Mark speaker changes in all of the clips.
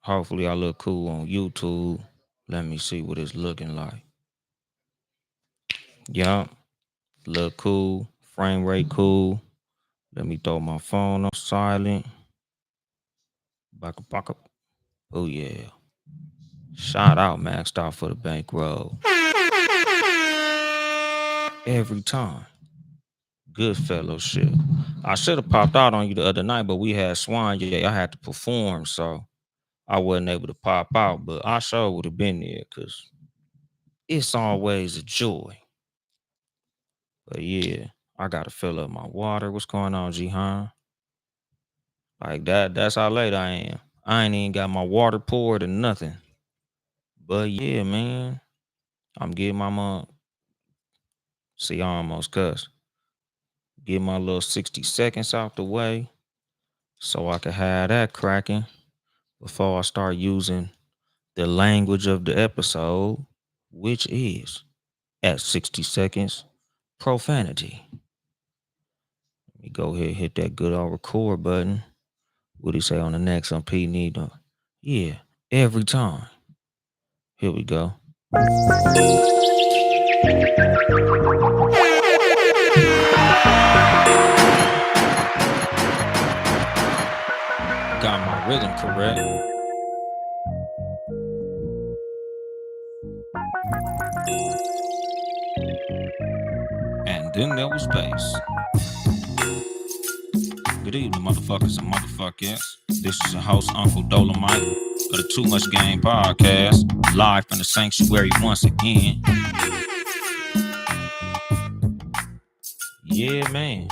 Speaker 1: Hopefully I look cool on YouTube. Let me see what it's looking like. Yup, look cool. Frame rate cool. Let me throw my phone on silent. Back up, back up. Oh yeah. Shout out Maxed Out for the bankroll. Every time. Good fellowship. I should have popped out on you the other night, but we had Swan. Yeah, I had to perform, so I wasn't able to pop out. But I sure would have been there because it's always a joy. But yeah, I gotta fill up my water. What's going on, Jihan? Like that's how late I am. I ain't even got my water poured or nothing. But yeah, man. I'm getting my mom. See, I almost cussed. Get my little 60 seconds out the way so I can have that cracking before I start using the language of the episode, which is at 60 seconds profanity. Let me go ahead and hit that good old record button. What do you say on the next on P need to? Yeah, every time. Here we go. Got my rhythm correct. And then there was bass. Good evening, motherfuckers and motherfuckers. This is your host, Uncle Dolemite of the Too Much Game podcast, live from the sanctuary once again. Yeah, man.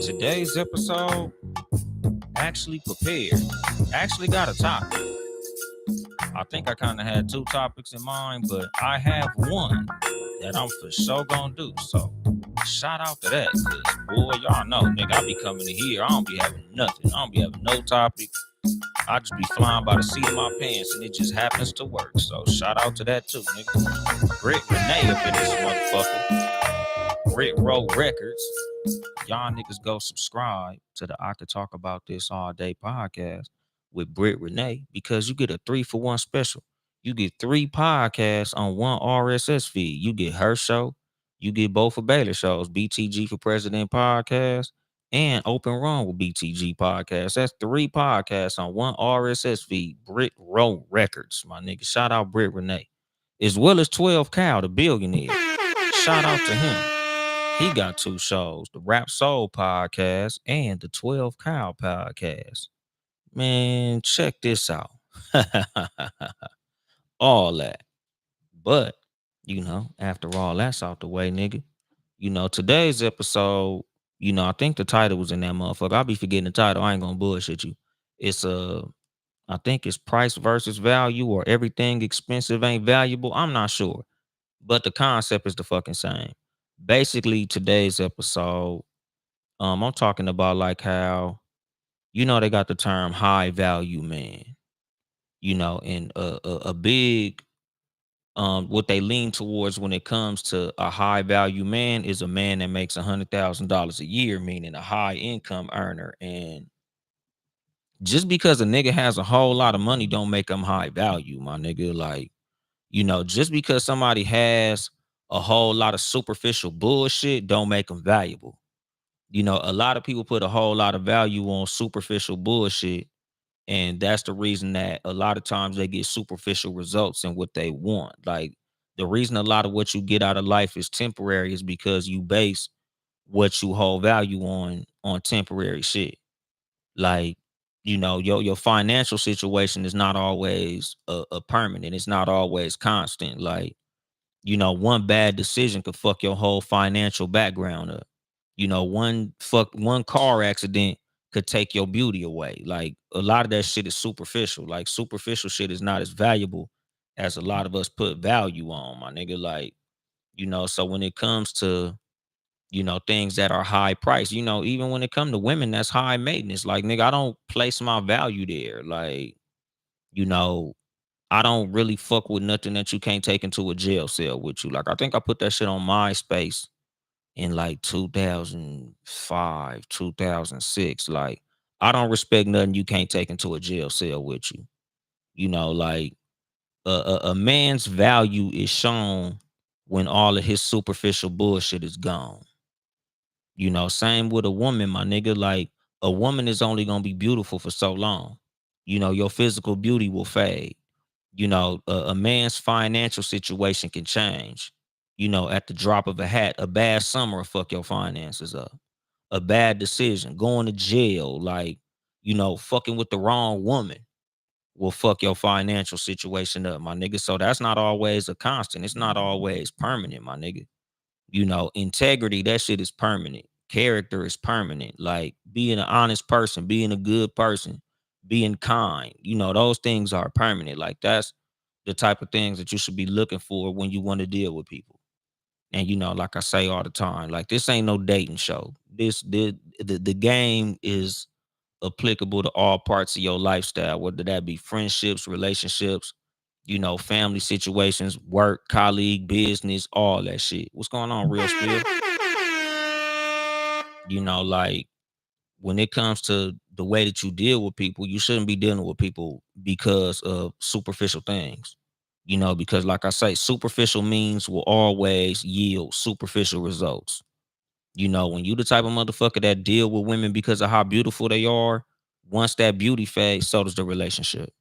Speaker 1: Today's episode actually prepared. Actually got a topic. I think I kind of had two topics in mind, but I have one that I'm for sure gonna do. So shout out to that, cause boy, y'all know, nigga, I be coming in here. I don't be having nothing. I don't be having no topic. I just be flying by the seat of my pants, and it just happens to work. So shout out to that too, nigga. Britt Renee up in this motherfucker. Britt Row Records. Y'all niggas go subscribe to the I Could Talk About This All Day podcast with Britt Renee because you get a 3-for-1 special. You get 3 podcasts on one RSS feed. You get her show. You get both of Baylor shows, BTG for President podcast and Open Run with BTG podcast. That's 3 podcasts on one RSS feed. Britt Row Records, my nigga. Shout out Britt Renee. As well as 12 Cal, the billionaire. Shout out to him. He got 2 shows, the Rap Soul podcast and the 12 Cow podcast. Man, check this out. All that. But, after all that's out the way, nigga, today's episode, I think the title was in that motherfucker. I'll be forgetting the title. I ain't gonna bullshit you. It's I think it's price versus value or everything expensive ain't valuable. I'm not sure. But the concept is the fucking same. Basically, today's episode, I'm talking about like how, they got the term high value man, and a big what they lean towards when it comes to a high value man is a man that makes $100,000 a year, meaning a high income earner. And just because a nigga has a whole lot of money don't make them high value, my nigga. Like, just because somebody has a whole lot of superficial bullshit don't make them valuable. A lot of people put a whole lot of value on superficial bullshit. And that's the reason that a lot of times they get superficial results in what they want. Like the reason a lot of what you get out of life is temporary is because you base what you hold value on temporary shit. Like, your financial situation is not always a permanent. It's not always constant. Like, one bad decision could fuck your whole financial background up. One car accident could take your beauty away. Like a lot of that shit is superficial. Like superficial shit is not as valuable as a lot of us put value on, my nigga. Like, so when it comes to, things that are high price, even when it come to women, that's high maintenance. Like, nigga, I don't place my value there. Like, you know, I don't really fuck with nothing that you can't take into a jail cell with you. Like, I think I put that shit on MySpace in like 2005, 2006. Like, I don't respect nothing you can't take into a jail cell with you. Like a man's value is shown when all of his superficial bullshit is gone. Same with a woman, my nigga. Like a woman is only gonna be beautiful for so long. Your physical beauty will fade. A man's financial situation can change. At the drop of a hat, a bad summer will fuck your finances up. A bad decision, going to jail, like, fucking with the wrong woman will fuck your financial situation up, my nigga. So that's not always a constant. It's not always permanent, my nigga. Integrity, that shit is permanent. Character is permanent. Like being an honest person, being a good person, being kind, those things are permanent. Like that's the type of things that you should be looking for when you want to deal with people. And like I say all the time, like this ain't no dating show. The game is applicable to all parts of your lifestyle, whether that be friendships, relationships, family situations, work, colleague, business, all that shit. What's going on, real spill? Like when it comes to the way that you deal with people, you shouldn't be dealing with people because of superficial things. Because like I say, superficial means will always yield superficial results. When you the type of motherfucker that deal with women because of how beautiful they are, once that beauty fades, so does the relationship.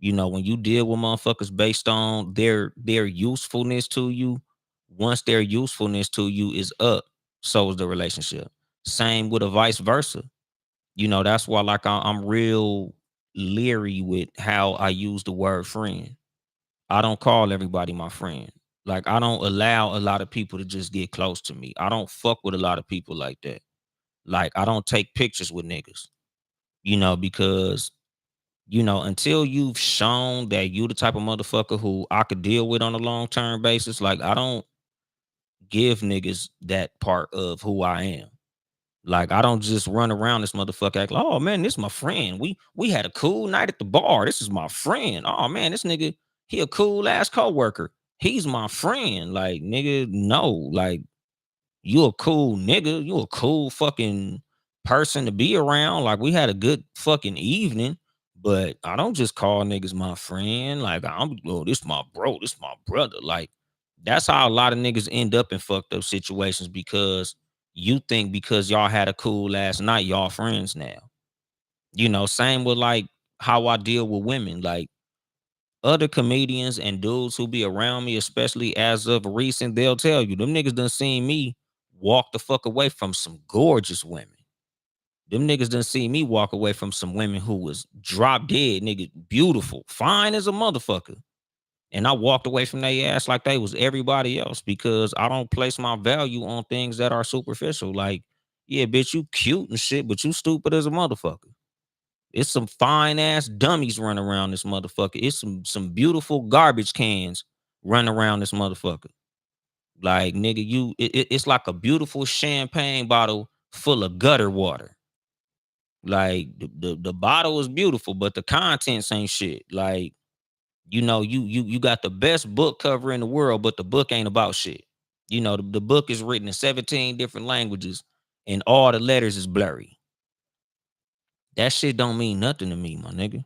Speaker 1: When you deal with motherfuckers based on their usefulness to you, once their usefulness to you is up, so is the relationship. Same with a vice versa. That's why like I'm real leery with how I use the word friend. I don't call everybody my friend. Like I don't allow a lot of people to just get close to me. I don't fuck with a lot of people like that. Like I don't take pictures with niggas, because until you've shown that you the type of motherfucker who I could deal with on a long-term basis, like I don't give niggas that part of who I am. Like I don't just run around this motherfucker act like, oh man, this is my friend. We had a cool night at the bar. This is my friend. Oh man, this nigga, he a cool ass coworker. He's my friend. Like nigga, no, like you a cool nigga. You a cool fucking person to be around. Like we had a good fucking evening, but I don't just call niggas my friend. Like this my bro, this my brother. Like that's how a lot of niggas end up in fucked up situations because you think because y'all had a cool last night, y'all friends now. Same with like how I deal with women. Like other comedians and dudes who be around me, especially as of recent, they'll tell you them niggas done seen me walk the fuck away from some gorgeous women. Them niggas done see me walk away from some women who was drop dead, nigga, beautiful, fine as a motherfucker. And I walked away from their ass like they was everybody else because I don't place my value on things that are superficial. Like, yeah, bitch, you cute and shit, but you stupid as a motherfucker. It's some fine ass dummies running around this motherfucker. It's some beautiful garbage cans running around this motherfucker. Like nigga, it's like a beautiful champagne bottle full of gutter water. Like the bottle is beautiful, but the contents ain't shit. Like you got the best book cover in the world, but the book ain't about shit. The book is written in 17 different languages, and all the letters is blurry. That shit don't mean nothing to me, my nigga.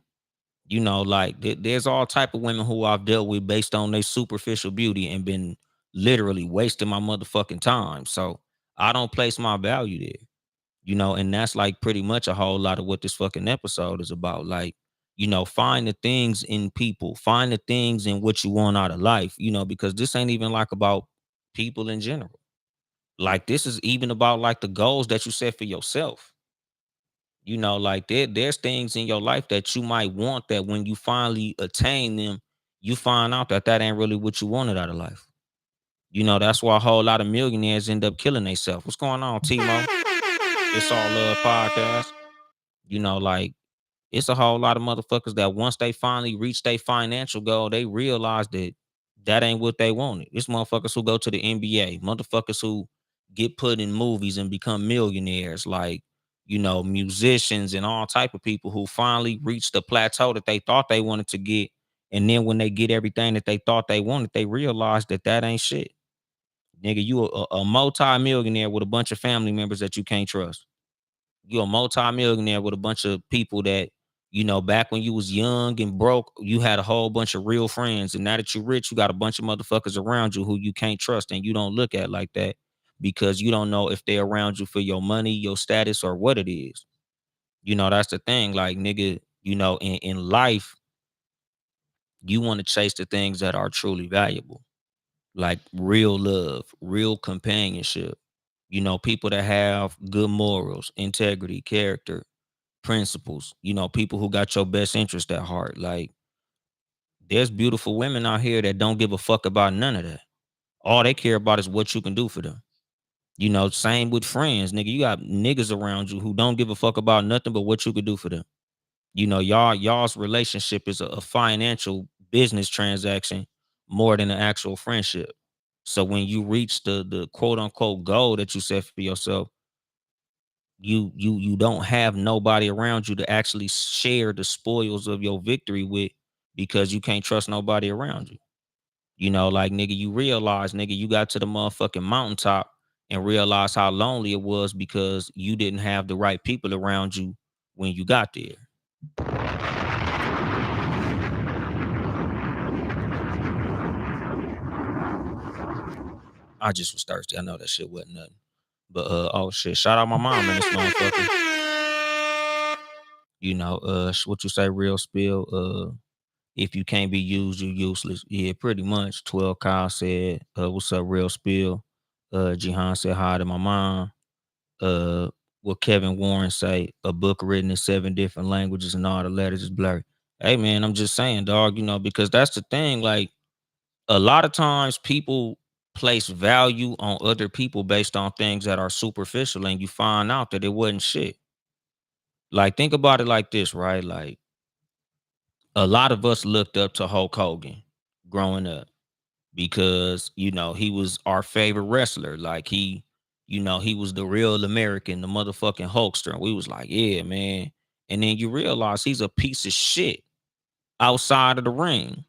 Speaker 1: Like there's all type of women who I've dealt with based on their superficial beauty and been literally wasting my motherfucking time. So I don't place my value there. And that's like pretty much a whole lot of what this fucking episode is about. Like, find the things in people, find the things in what you want out of life, because this ain't even like about people in general. Like this is even about like the goals that you set for yourself. Like there's things in your life that you might want that when you finally attain them, you find out that that ain't really what you wanted out of life. That's why a whole lot of millionaires end up killing themselves. What's going on, Timo? It's all love podcast. Like it's a whole lot of motherfuckers that once they finally reach their financial goal, they realize that that ain't what they wanted. It's motherfuckers who go to the NBA, motherfuckers who get put in movies and become millionaires, like musicians and all type of people who finally reach the plateau that they thought they wanted to get, and then when they get everything that they thought they wanted, they realize that that ain't shit. Nigga, you a multi-millionaire with a bunch of family members that you can't trust. You're a multi-millionaire with a bunch of people that Back when you was young and broke, you had a whole bunch of real friends. And now that you're rich, you got a bunch of motherfuckers around you who you can't trust and you don't look at like that because you don't know if they're around you for your money, your status, or what it is. That's the thing. Like, nigga, in life, you want to chase the things that are truly valuable, like real love, real companionship, people that have good morals, integrity, character, principles, people who got your best interest at heart. Like, there's beautiful women out here that don't give a fuck about none of that. All they care about is what you can do for them. Same with friends, nigga. You got niggas around you who don't give a fuck about nothing but what you could do for them. Y'all's relationship is a financial business transaction more than an actual friendship. So when you reach the quote unquote goal that you set for yourself, you don't have nobody around you to actually share the spoils of your victory with because you can't trust nobody around you. Like, nigga, you realize, nigga, you got to the motherfucking mountaintop and realize how lonely it was because you didn't have the right people around you when you got there. I just was thirsty. I know that shit wasn't nothing. But oh shit, shout out my mom in this motherfucker. What you say, real spill. If you can't be used, you useless. Yeah, pretty much. 12 Kyle said, what's up, real spill? Jihan said hi to my mom. Uh what Kevin Warren say, a book written in 7 different languages and all the letters is blurry. Hey man, I'm just saying, dog, because that's the thing. Like, a lot of times people place value on other people based on things that are superficial and you find out that it wasn't shit. Like, think about it like this, right? Like, a lot of us looked up to Hulk Hogan growing up because, he was our favorite wrestler. Like, he was the real American, the motherfucking Hulkster. And we was like, yeah, man. And then you realize he's a piece of shit outside of the ring.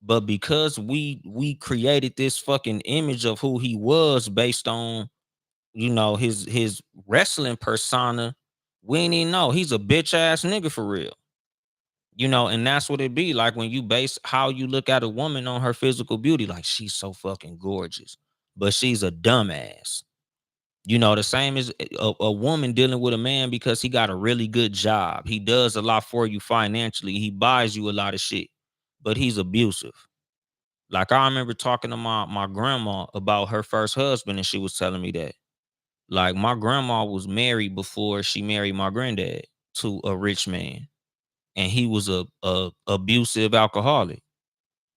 Speaker 1: But because we created this fucking image of who he was based on, his wrestling persona, we ain't even know he's a bitch ass nigga for real. And that's what it be like when you base how you look at a woman on her physical beauty. Like, she's so fucking gorgeous, but she's a dumbass. The same as a woman dealing with a man because he got a really good job. He does a lot for you financially. He buys you a lot of shit, but he's abusive. Like, I remember talking to my grandma about her first husband, and she was telling me that. Like, my grandma was married before she married my granddad to a rich man, and he was a abusive alcoholic.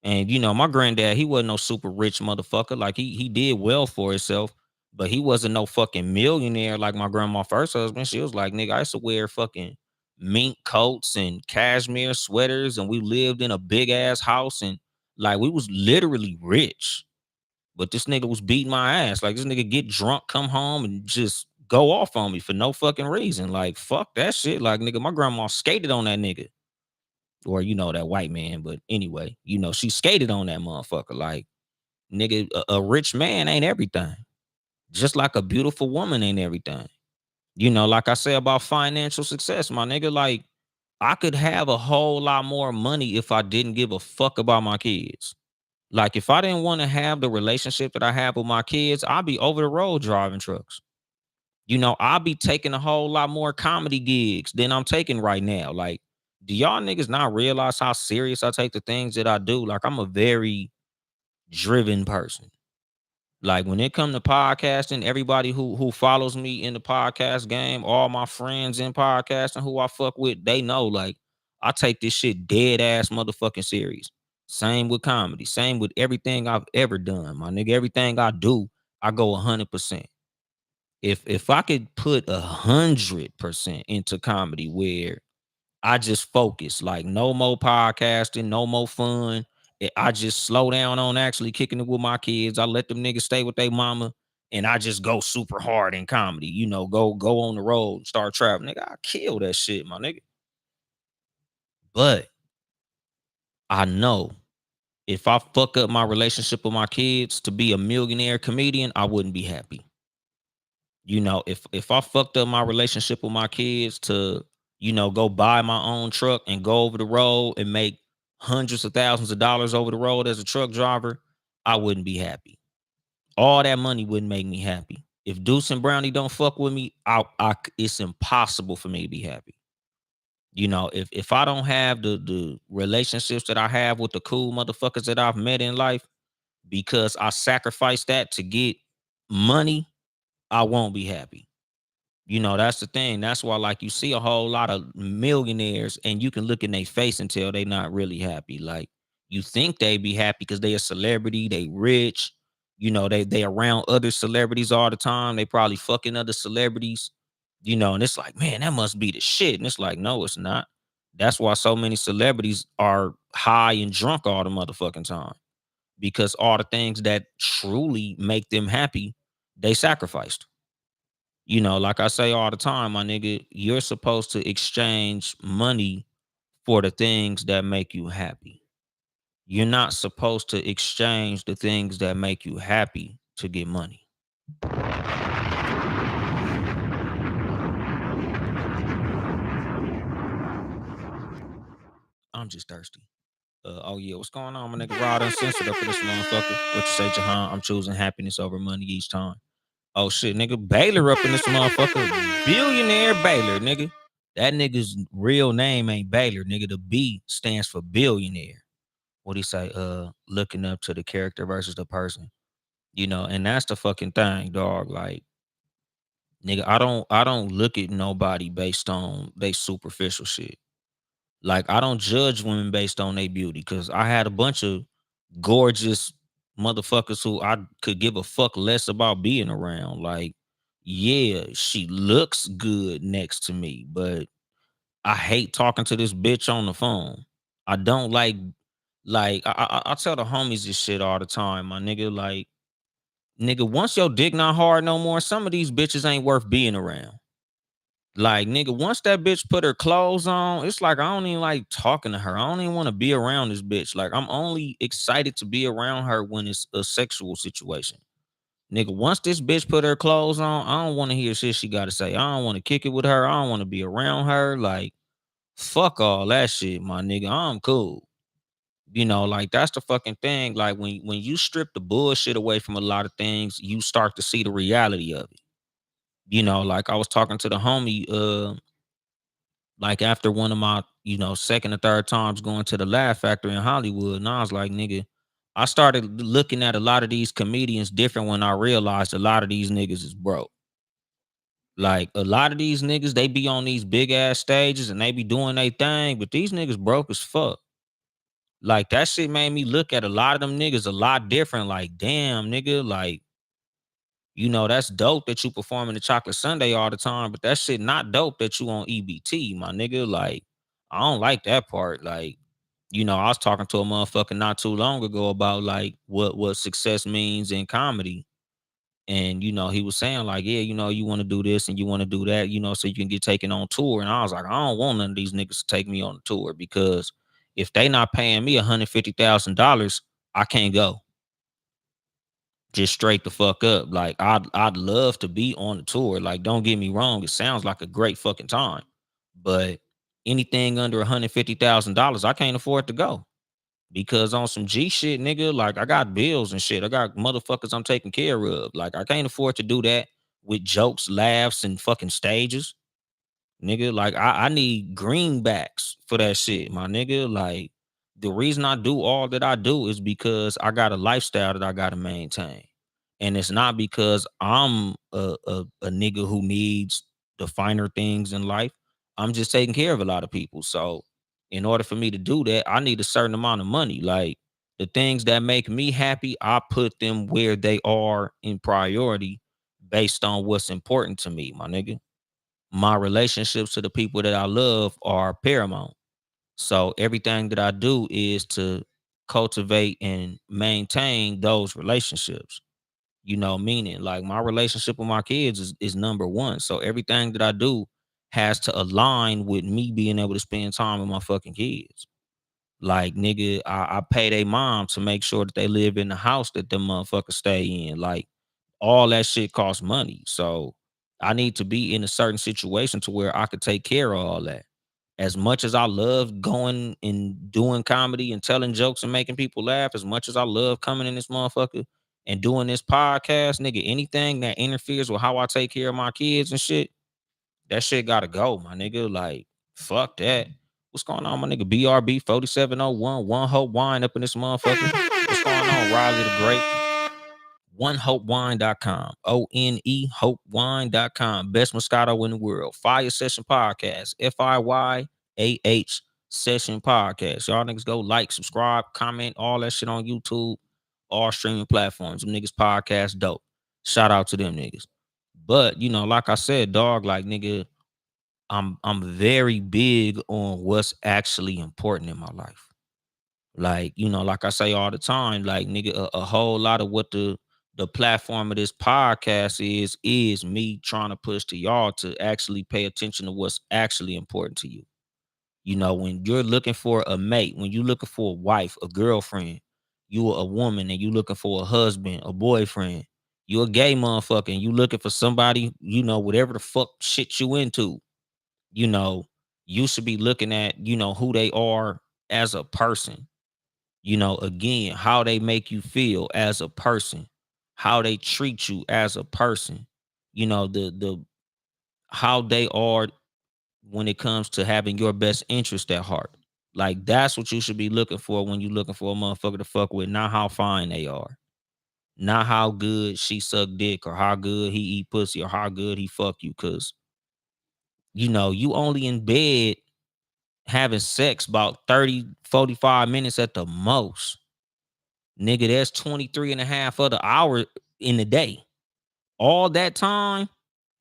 Speaker 1: And my granddad, he wasn't no super rich motherfucker. Like, he did well for himself, but he wasn't no fucking millionaire like my grandma first husband. She was like, nigga, I used to wear fucking mink coats and cashmere sweaters, and we lived in a big ass house, and like, we was literally rich. But this nigga was beating my ass. Like, this nigga get drunk, come home, and just go off on me for no fucking reason. Like, fuck that shit. Like, nigga, my grandma skated on that nigga. Or, that white man. But anyway, she skated on that motherfucker. Like, nigga, a rich man ain't everything. Just like a beautiful woman ain't everything. Like I say about financial success, my nigga, like, I could have a whole lot more money if I didn't give a fuck about my kids. Like, if I didn't want to have the relationship that I have with my kids, I'd be over the road driving trucks. I'll be taking a whole lot more comedy gigs than I'm taking right now. Like, do y'all niggas not realize how serious I take the things that I do? Like, I'm a very driven person. Like, when it come to podcasting, everybody who follows me in the podcast game, all my friends in podcasting who I fuck with, they know, like, I take this shit dead ass motherfucking serious. Same with comedy. Same with everything I've ever done, my nigga. Everything I do, I go 100%. If I could put 100% into comedy where I just focus, like, no more podcasting, no more fun. I just slow down on actually kicking it with my kids. I let them niggas stay with their mama, and I just go super hard in comedy. Go on the road, start traveling. Nigga, I kill that shit, my nigga. But I know if I fuck up my relationship with my kids to be a millionaire comedian, I wouldn't be happy. If I fucked up my relationship with my kids to go buy my own truck and go over the road and make hundreds of thousands of dollars over the road as a truck driver, I wouldn't be happy. All that money wouldn't make me happy. If Deuce and Brownie don't fuck with me, it's impossible for me to be happy. If I don't have the relationships that I have with the cool motherfuckers that I've met in life, because I sacrificed that to get money, I won't be happy. That's the thing. That's why, like, you see a whole lot of millionaires, and you can look in their face and tell they not really happy. Like, you think they be happy because they a celebrity, they rich, they around other celebrities all the time. They probably fucking other celebrities, and it's like, man, that must be the shit. And it's like, no, it's not. That's why so many celebrities are high and drunk all the motherfucking time, because all the things that truly make them happy, they sacrificed. Like I say all the time, my nigga, you're supposed to exchange money for the things that make you happy. You're not supposed to exchange the things that make you happy to get money. I'm just thirsty. Oh yeah, what's going on, my nigga? Rod Uncensored up in this motherfucker. What you say, Jahan? I'm choosing happiness over money each time. Oh shit, nigga, Baylor up in this motherfucker. Billionaire Baylor, nigga. That nigga's real name ain't Baylor, nigga. The B stands for billionaire. What do you say? Looking up to the character versus the person. And that's the fucking thing, dog. Like, nigga, I don't look at nobody based on they superficial shit. Like, I don't judge women based on their beauty, because I had a bunch of gorgeous motherfuckers who I could give a fuck less about being around. Like, yeah, she looks good next to me, but I hate talking to this bitch on the phone. I don't like I tell the homies this shit all the time, my nigga. Like, nigga, once your dick not hard no more, some of these bitches ain't worth being around. Like, nigga, once that bitch put her clothes on, it's like I don't even like talking to her. I don't even want to be around this bitch. Like, I'm only excited to be around her when it's a sexual situation. Nigga, once this bitch put her clothes on, I don't want to hear shit she got to say. I don't want to kick it with her. I don't want to be around her. Like, fuck all that shit, my nigga. I'm cool. Like, that's the fucking thing. Like, when you strip the bullshit away from a lot of things, you start to see the reality of it. Like, I was talking to the homie, like, after one of my, second or third times going to the Laugh Factory in Hollywood, and I was like, nigga, I started looking at a lot of these comedians different when I realized a lot of these niggas is broke. Like, a lot of these niggas, they be on these big ass stages and they be doing their thing, but these niggas broke as fuck. Like, that shit made me look at a lot of them niggas a lot different. Like, damn, nigga, like, that's dope that you performing the Chocolate Sunday all the time, but that shit not dope that you on EBT, my nigga. Like, I don't like that part. Like, I was talking to a motherfucker not too long ago about, like, what success means in comedy. And he was saying, like, yeah, you want to do this and you want to do that, so you can get taken on tour. And I was like, I don't want none of these niggas to take me on the tour, because if they not paying me $150,000, I can't go. Just straight the fuck up. Like, I'd love to be on the tour. Like, don't get me wrong, it sounds like a great fucking time. But anything under $150,000, I can't afford to go. Because on some G shit, nigga, like, I got bills and shit. I got motherfuckers I'm taking care of. Like, I can't afford to do that with jokes, laughs, and fucking stages. Nigga, like, I need greenbacks for that shit, my nigga. Like, the reason I do all that I do is because I got a lifestyle that I gotta maintain. And it's not because I'm a nigga who needs the finer things in life. I'm just taking care of a lot of people. So in order for me to do that, I need a certain amount of money. Like, the things that make me happy, I put them where they are in priority based on what's important to me, my nigga. My relationships to the people that I love are paramount. So everything that I do is to cultivate and maintain those relationships. Meaning, like, my relationship with my kids is number one. So everything that I do has to align with me being able to spend time with my fucking kids. Like, nigga, I pay their mom to make sure that they live in the house that them motherfuckers stay in. Like, all that shit costs money. So I need to be in a certain situation to where I could take care of all that. As much as I love going and doing comedy and telling jokes and making people laugh, as much as I love coming in this motherfucker and doing this podcast, nigga, anything that interferes with how I take care of my kids and shit, that shit gotta go, my nigga. Like, fuck that. What's going on, my nigga? BRB 4701, One Hope Wine up in this motherfucker. What's going on, Riley the Great? OneHopeWine.com. ONE HopeWine.com. Best Moscato in the world. Fire Session Podcast. FIYAH Session Podcast. Y'all niggas go like, subscribe, comment, all that shit on YouTube, all streaming platforms. Them niggas podcast dope. Shout out to them niggas. But like I said, dog, like nigga, I'm very big on what's actually important in my life. Like, like I say all the time, like nigga, a whole lot of what the platform of this podcast is me trying to push to y'all to actually pay attention to what's actually important to you. When you're looking for a mate, when you're looking for a wife, a girlfriend, you a woman and you looking for a husband, a boyfriend, you a gay motherfucker and you looking for somebody, whatever the fuck shit you into, you know, you should be looking at, who they are as a person. Again, how they make you feel as a person, how they treat you as a person, the how they are when it comes to having your best interest at heart. Like that's what you should be looking for when you're looking for a motherfucker to fuck with, not how fine they are, not how good she suck dick or how good he eat pussy or how good he fuck you. Cause you only in bed having sex about 30-45 minutes at the most. Nigga, that's 23 and a half of the hour in the day. All that time,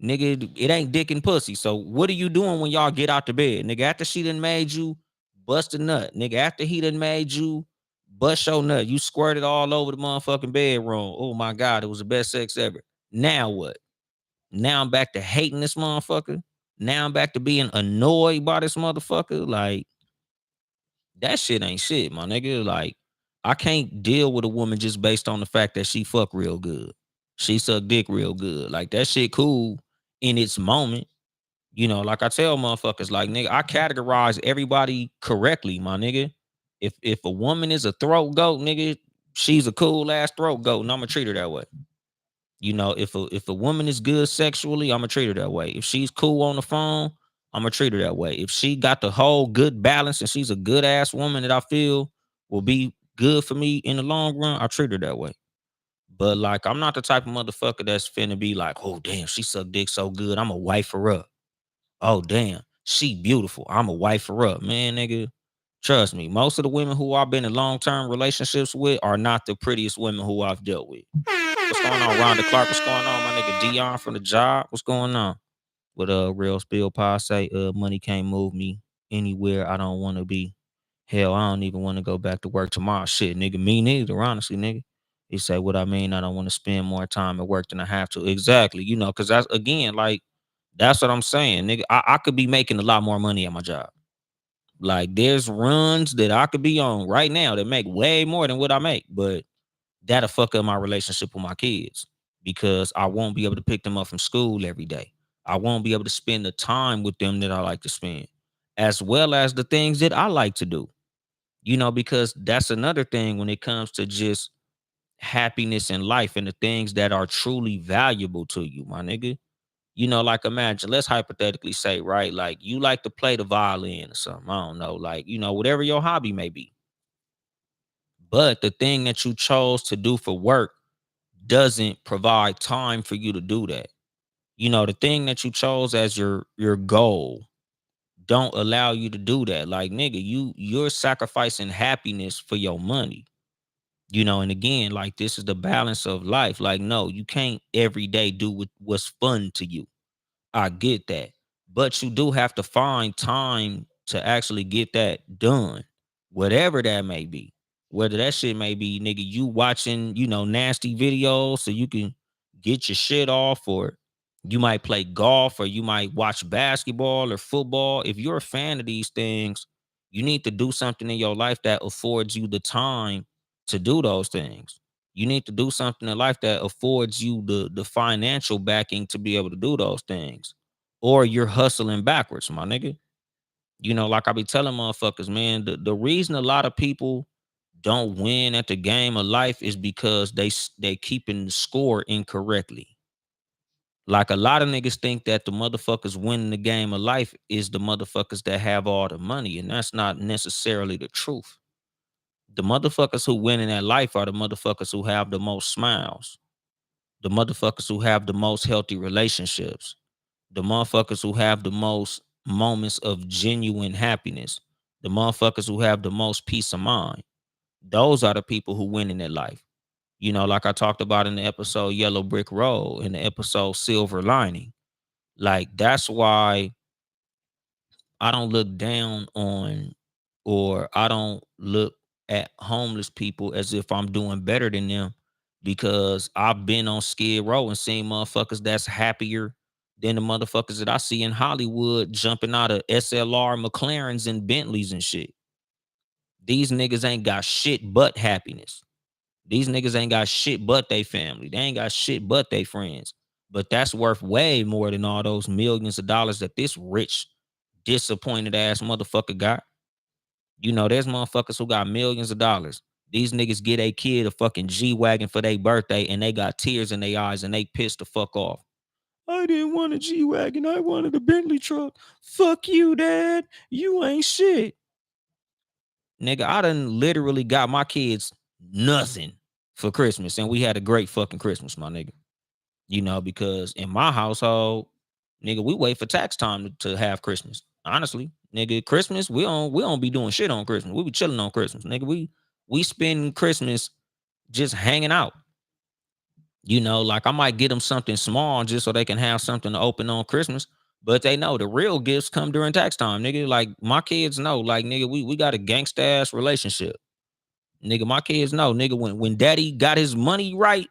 Speaker 1: nigga, it ain't dick and pussy. So what are you doing when y'all get out the bed? Nigga, after she done made you bust a nut. Nigga, after he done made you bust your nut. You squirted all over the motherfucking bedroom. Oh my God, it was the best sex ever. Now what? Now I'm back to hating this motherfucker. Now I'm back to being annoyed by this motherfucker. Like, that shit ain't shit, my nigga. Like, I can't deal with a woman just based on the fact that she fuck real good. She suck dick real good. Like, that shit cool in its moment. Like I tell motherfuckers, like, nigga, I categorize everybody correctly, my nigga. If a woman is a throat goat, nigga, she's a cool ass throat goat, and I'm gonna treat her that way. If a woman is good sexually, I'm gonna treat her that way. If she's cool on the phone, I'm gonna treat her that way. If she got the whole good balance and she's a good ass woman that I feel will be good for me in the long run, I treat her that way. But like, I'm not the type of motherfucker that's finna be like, oh damn, she suck dick so good, I'm a wife her up. Oh damn, she beautiful, I'm a wife her up. Man, nigga, trust me, most of the women who I've been in long-term relationships with are not the prettiest women who I've dealt with. What's going on, Rhonda Clark? What's going on, my nigga Dion from the job? What's going on? With Real Spill Pod say, money can't move me anywhere I don't want to be. Hell, I don't even want to go back to work tomorrow. Shit, nigga, me neither, honestly, nigga. He said, what I mean, I don't want to spend more time at work than I have to. Exactly, because that's again, like, that's what I'm saying, nigga. I could be making a lot more money at my job. Like, there's runs that I could be on right now that make way more than what I make, but that'll fuck up my relationship with my kids because I won't be able to pick them up from school every day. I won't be able to spend the time with them that I like to spend, as well as the things that I like to do. Because that's another thing when it comes to just happiness in life and the things that are truly valuable to you, my nigga. Like, imagine, let's hypothetically say, right? Like, you like to play the violin or something. I don't know, like, whatever your hobby may be. But the thing that you chose to do for work doesn't provide time for you to do that. The thing that you chose as your goal don't allow you to do that. Like, nigga, you're sacrificing happiness for your money. And again, like, this is the balance of life. Like, no, you can't every day do what's fun to you. I get that. But you do have to find time to actually get that done, whatever that may be. Whether that shit may be, nigga, you watching, nasty videos so you can get your shit off, or you might play golf, or you might watch basketball or football. If you're a fan of these things, you need to do something in your life that affords you the time to do those things. You need to do something in life that affords you the financial backing to be able to do those things. Or you're hustling backwards, my nigga. Like I be telling motherfuckers, man, the reason a lot of people don't win at the game of life is because they keeping the score incorrectly. Like a lot of niggas think that the motherfuckers winning the game of life is the motherfuckers that have all the money, and that's not necessarily the truth. The motherfuckers who win in that life are the motherfuckers who have the most smiles, the motherfuckers who have the most healthy relationships, the motherfuckers who have the most moments of genuine happiness, the motherfuckers who have the most peace of mind. Those are the people who win in their life. Like I talked about in the episode Yellow Brick Road, in the episode Silver Lining. Like that's why I don't look down on, or I don't look at homeless people as if I'm doing better than them, because I've been on Skid Row and seen motherfuckers that's happier than the motherfuckers that I see in Hollywood jumping out of SLR McLarens and Bentleys and shit. These niggas ain't got shit but happiness. These niggas ain't got shit but they family. They ain't got shit but they friends. But that's worth way more than all those millions of dollars that this rich, disappointed ass motherfucker got. There's motherfuckers who got millions of dollars. These niggas get a kid a fucking G Wagon for their birthday and they got tears in their eyes and they pissed the fuck off. I didn't want a G Wagon. I wanted a Bentley truck. Fuck you, dad. You ain't shit. Nigga, I done literally got my kids nothing for Christmas, and we had a great fucking Christmas, my nigga. Because in my household, nigga, we wait for tax time to have Christmas. Honestly, nigga, Christmas, we don't be doing shit on Christmas. We be chilling on Christmas, nigga. We spend Christmas just hanging out. Like I might get them something small just so they can have something to open on Christmas. But they know the real gifts come during tax time, nigga. Like my kids know, like nigga, we got a gangsta ass relationship. Nigga, my kids know, nigga, when daddy got his money right,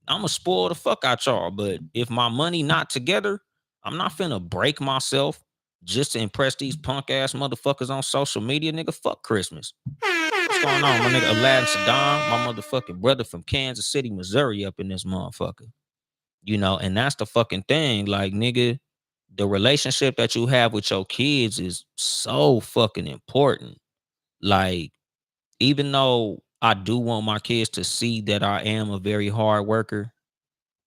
Speaker 1: I'ma spoil the fuck out y'all. But if my money not together, I'm not finna break myself just to impress these punk ass motherfuckers on social media, nigga. Fuck Christmas. What's going on, my nigga? Aladdin Saddam, my motherfucking brother from Kansas City, Missouri, up in this motherfucker. And that's the fucking thing. Like, nigga, the relationship that you have with your kids is so fucking important. Like, even though I do want my kids to see that I am a very hard worker,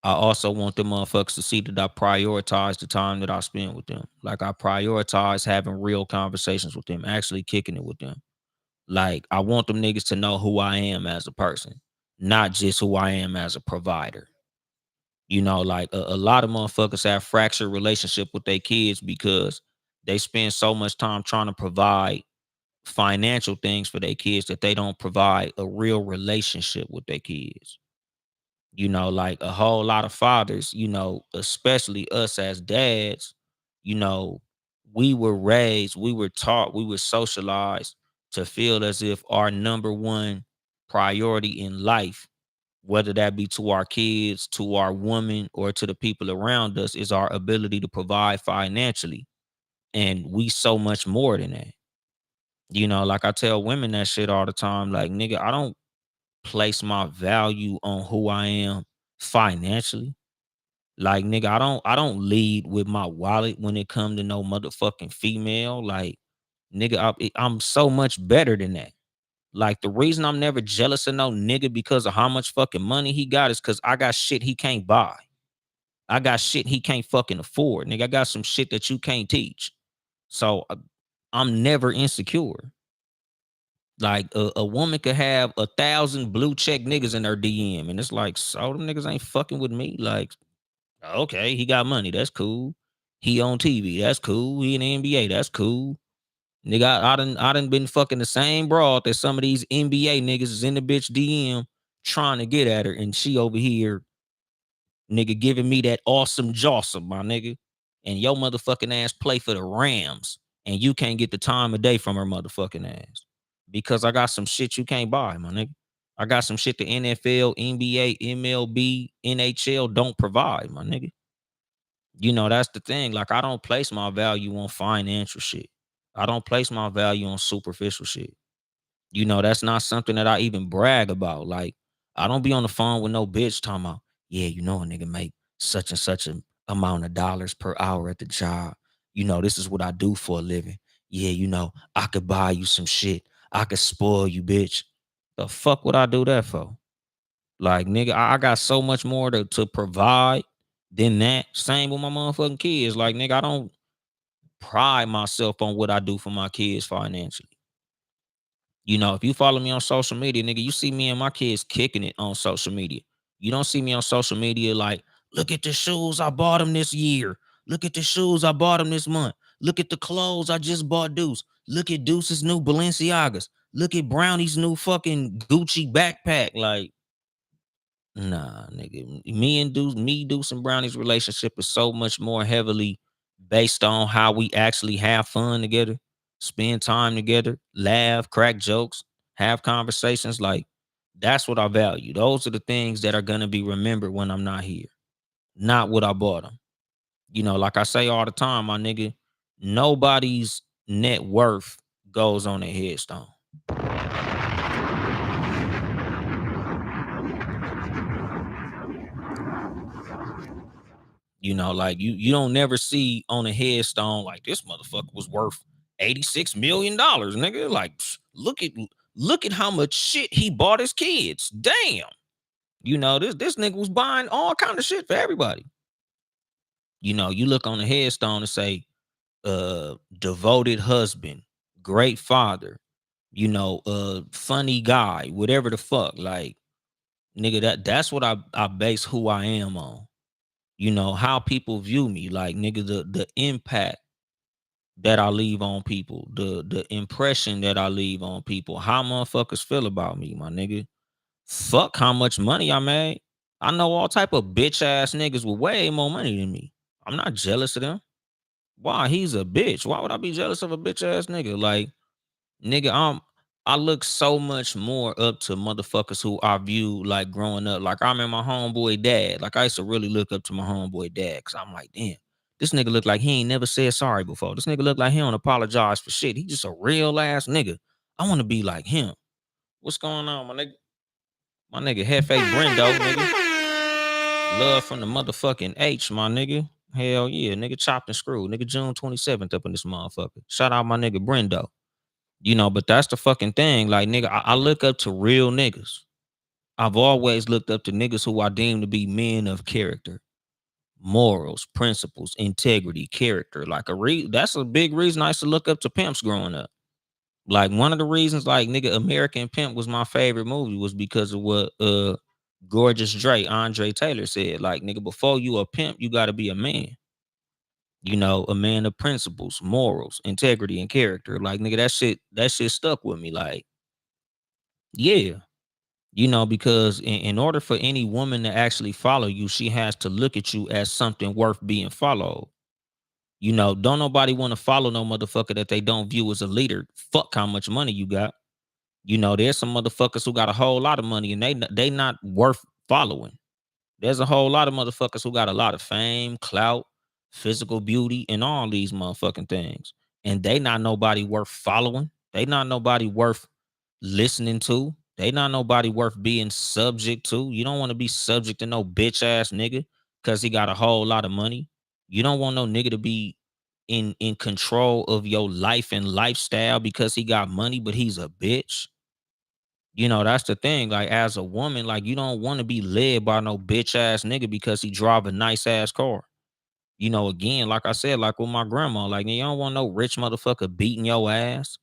Speaker 1: I also want them motherfuckers to see that I prioritize the time that I spend with them. Like I prioritize having real conversations with them, actually kicking it with them. Like I want them niggas to know who I am as a person, not just who I am as a provider. Like a lot of motherfuckers have fractured relationship with their kids because they spend so much time trying to provide financial things for their kids that they don't provide a real relationship with their kids. Like a whole lot of fathers, especially us as dads, you know, we were raised, we were taught, we were socialized to feel as if our number one priority in life, whether that be to our kids, to our woman, or to the people around us, is our ability to provide financially. And we so much more than that. Like I tell women that shit all the time, like, nigga, I don't place my value on who I am financially. Like, nigga, I don't lead with my wallet when it come to no motherfucking female. Like, nigga, I'm so much better than that. Like, the reason I'm never jealous of no nigga because of how much fucking money he got is because I got shit he can't buy. I got shit he can't fucking afford. Nigga, I got some shit that you can't teach. So I'm never insecure. Like a woman could have 1,000 blue check niggas in her DM, and it's like, so them niggas ain't fucking with me. Like, okay, he got money, that's cool. He on TV, that's cool. He in the NBA, that's cool. Nigga, I done been fucking the same broad that some of these NBA niggas is in the bitch DM trying to get at her, and she over here, nigga, giving me that awesome jawsome, my nigga. And your motherfucking ass play for the Rams, and you can't get the time of day from her motherfucking ass. Because I got some shit you can't buy, my nigga. I got some shit the NFL, NBA, MLB, NHL don't provide, my nigga. That's the thing. Like, I don't place my value on financial shit. I don't place my value on superficial shit. That's not something that I even brag about. Like, I don't be on the phone with no bitch talking about, yeah, you know, a nigga make such and such a amount of dollars per hour at the job. You know, this is what I do for a living. Yeah, you know, I could buy you some shit. I could spoil you, bitch. The fuck would I do that for? Like, nigga, I got so much more to provide than that. Same with my motherfucking kids. Like, nigga, I don't pride myself on what I do for my kids financially. You know, if you follow me on social media, nigga, you see me and my kids kicking it on social media. You don't see me on social media like, look at the shoes I bought them this year. Look at the shoes I bought them this month. Look at the clothes I just bought Deuce. Look at Deuce's new Balenciagas. Look at Brownie's new fucking Gucci backpack. Like, nah, nigga. Deuce and Brownie's relationship is so much more heavily based on how we actually have fun together, spend time together, laugh, crack jokes, have conversations. Like, that's what I value. Those are the things that are gonna be remembered when I'm not here, not what I bought them. You know, like I say all the time, my nigga, nobody's net worth goes on a headstone. You know, like you don't never see on a headstone like this motherfucker was worth $86 million, nigga. Like, look at how much shit he bought his kids. Damn. You know, this nigga was buying all kind of shit for everybody. You know, you look on the headstone and say, devoted husband, great father, you know, funny guy, whatever the fuck. Like, nigga, that's what I base who I am on. You know, how people view me. Like, nigga, the impact that I leave on people, the impression that I leave on people, how motherfuckers feel about me, my nigga. Fuck how much money I made. I know all type of bitch ass niggas with way more money than me. I'm not jealous of them. Why? He's a bitch. Why would I be jealous of a bitch ass nigga? Like, nigga, I look so much more up to motherfuckers who I view like growing up. Like, I remember my homeboy dad. Like, I used to really look up to my homeboy dad because I'm like, damn, this nigga look like he ain't never said sorry before. This nigga look like he don't apologize for shit. He just a real ass nigga. I want to be like him. What's going on, my nigga? My nigga Hefe Brendo, nigga. Love from the motherfucking H, my nigga. Hell yeah, nigga chopped and screwed. Nigga June 27th up in this motherfucker. Shout out my nigga Brendo. You know, but that's the fucking thing. Like, nigga, I look up to real niggas. I've always looked up to niggas who I deem to be men of character, morals, principles, integrity, character. Like, that's a big reason I used to look up to pimps growing up. Like, one of the reasons, like, nigga, American Pimp was my favorite movie was because of what Gorgeous Andre Taylor said. Like, nigga, before you a pimp, you gotta be a man. You know, a man of principles, morals, integrity, and character. Like, nigga, that shit stuck with me. Like, yeah. You know, because in order for any woman to actually follow you, she has to look at you as something worth being followed. You know, don't nobody want to follow no motherfucker that they don't view as a leader. Fuck how much money you got. You know, there's some motherfuckers who got a whole lot of money and they not worth following. There's a whole lot of motherfuckers who got a lot of fame, clout, physical beauty, and all these motherfucking things. And they not nobody worth following. They not nobody worth listening to. They not nobody worth being subject to. You don't want to be subject to no bitch ass nigga because he got a whole lot of money. You don't want no nigga to be in control of your life and lifestyle because he got money, but he's a bitch. You know, that's the thing. Like, as a woman, like, you don't want to be led by no bitch ass nigga because he drive a nice ass car. You know, again, like I said, like with my grandma, like, you don't want no rich motherfucker beating your ass.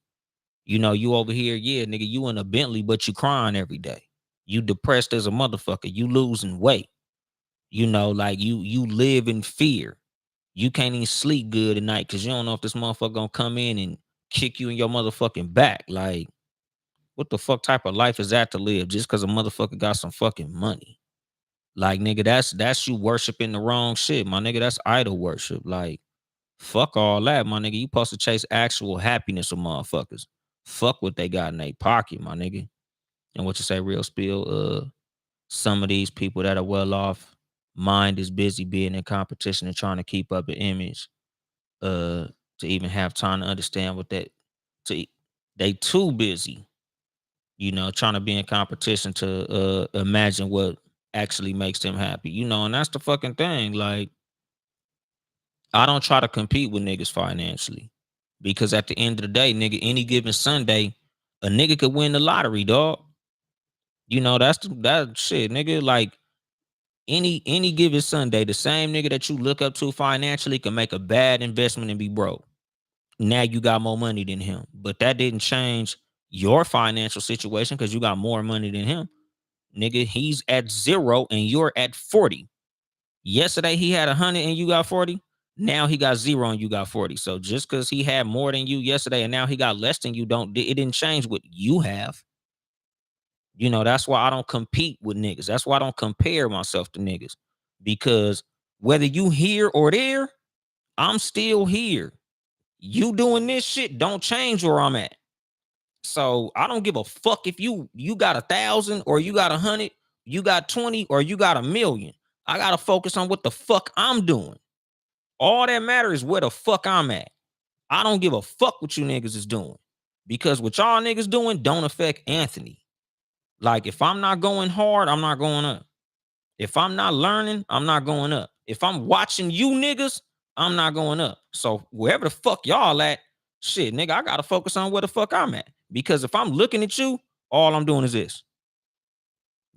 Speaker 1: You know, you over here, yeah, nigga, you in a Bentley, but you crying every day. You depressed as a motherfucker. You losing weight. You know, like you live in fear. You can't even sleep good at night because you don't know if this motherfucker gonna come in and kick you in your motherfucking back. Like, what the fuck type of life is that to live just because a motherfucker got some fucking money? Like, nigga, that's you worshiping the wrong shit, my nigga. That's idol worship. Like, fuck all that, my nigga. You supposed to chase actual happiness with motherfuckers. Fuck what they got in their pocket, my nigga. And what you say, real spill? Some of these people that are well off, mind is busy being in competition and trying to keep up an image. Uh, to even have time to understand what that. To They too busy trying to be in competition to imagine what actually makes them happy. And that's the fucking thing. Like, I don't try to compete with niggas financially. Because at the end of the day, nigga, any given Sunday, a nigga could win the lottery, dog. That shit, nigga. Like, any given Sunday, the same nigga that you look up to financially can make a bad investment and be broke. Now you got more money than him. But that didn't change your financial situation because you got more money than him. Nigga, he's at 0 and you're at 40. Yesterday he had 100 and you got 40. Now he got 0 and you got 40. So just because he had more than you yesterday and now he got less than you, it didn't change what you have. That's why I don't compete with niggas. That's why I don't compare myself to niggas. Because whether you here or there, I'm still here. You doing this shit don't change where I'm at. So I don't give a fuck if you got 1,000 or you got 100, you got 20 or you got 1,000,000. I gotta focus on what the fuck I'm doing. All that matters is where the fuck I'm at. I don't give a fuck what you niggas is doing. Because what y'all niggas doing don't affect Anthony. Like, if I'm not going hard, I'm not going up. If I'm not learning, I'm not going up. If I'm watching you niggas, I'm not going up. So wherever the fuck y'all at, shit, nigga, I gotta focus on where the fuck I'm at. Because if I'm looking at you, all I'm doing is this.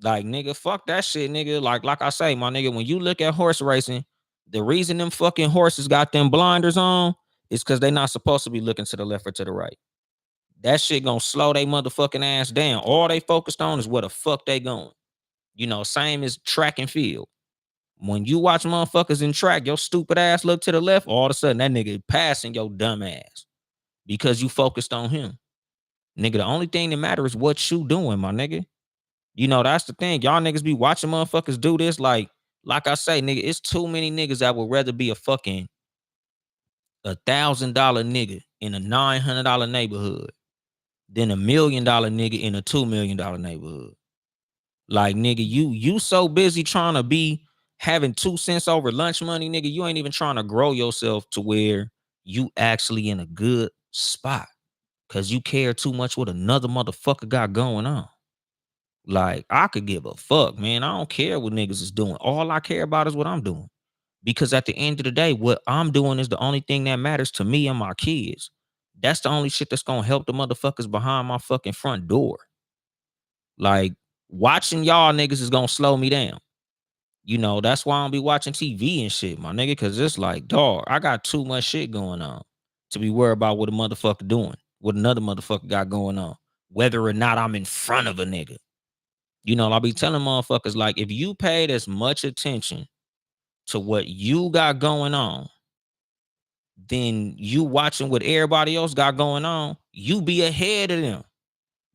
Speaker 1: Like, nigga, fuck that shit, nigga. Like I say, my nigga, when you look at horse racing, the reason them fucking horses got them blinders on is because they not supposed to be looking to the left or to the right. That shit gonna slow they motherfucking ass down. All they focused on is where the fuck they going. Same as track and field. When you watch motherfuckers in track, your stupid ass look to the left, all of a sudden that nigga passing your dumb ass because you focused on him. Nigga, the only thing that matters is what you doing, my nigga. That's the thing. Y'all niggas be watching motherfuckers do this. Like I say, nigga, it's too many niggas that would rather be a fucking $1,000 nigga in a $900 neighborhood than $1,000,000 nigga in a $2,000,000 neighborhood. Like, nigga, you so busy trying to be having 2 cents over lunch money, nigga. You ain't even trying to grow yourself to where you actually in a good spot because you care too much what another motherfucker got going on. Like, I could give a fuck, man. I don't care what niggas is doing. All I care about is what I'm doing. Because at the end of the day, what I'm doing is the only thing that matters to me and my kids. That's the only shit that's gonna help the motherfuckers behind my fucking front door. Like, watching y'all niggas is gonna slow me down. That's why I don't be watching TV and shit, my nigga. Cause it's like, dog, I got too much shit going on to be worried about what a motherfucker doing, what another motherfucker got going on, whether or not I'm in front of a nigga. I'll be telling motherfuckers, like, if you paid as much attention to what you got going on, then you watching what everybody else got going on, you be ahead of them.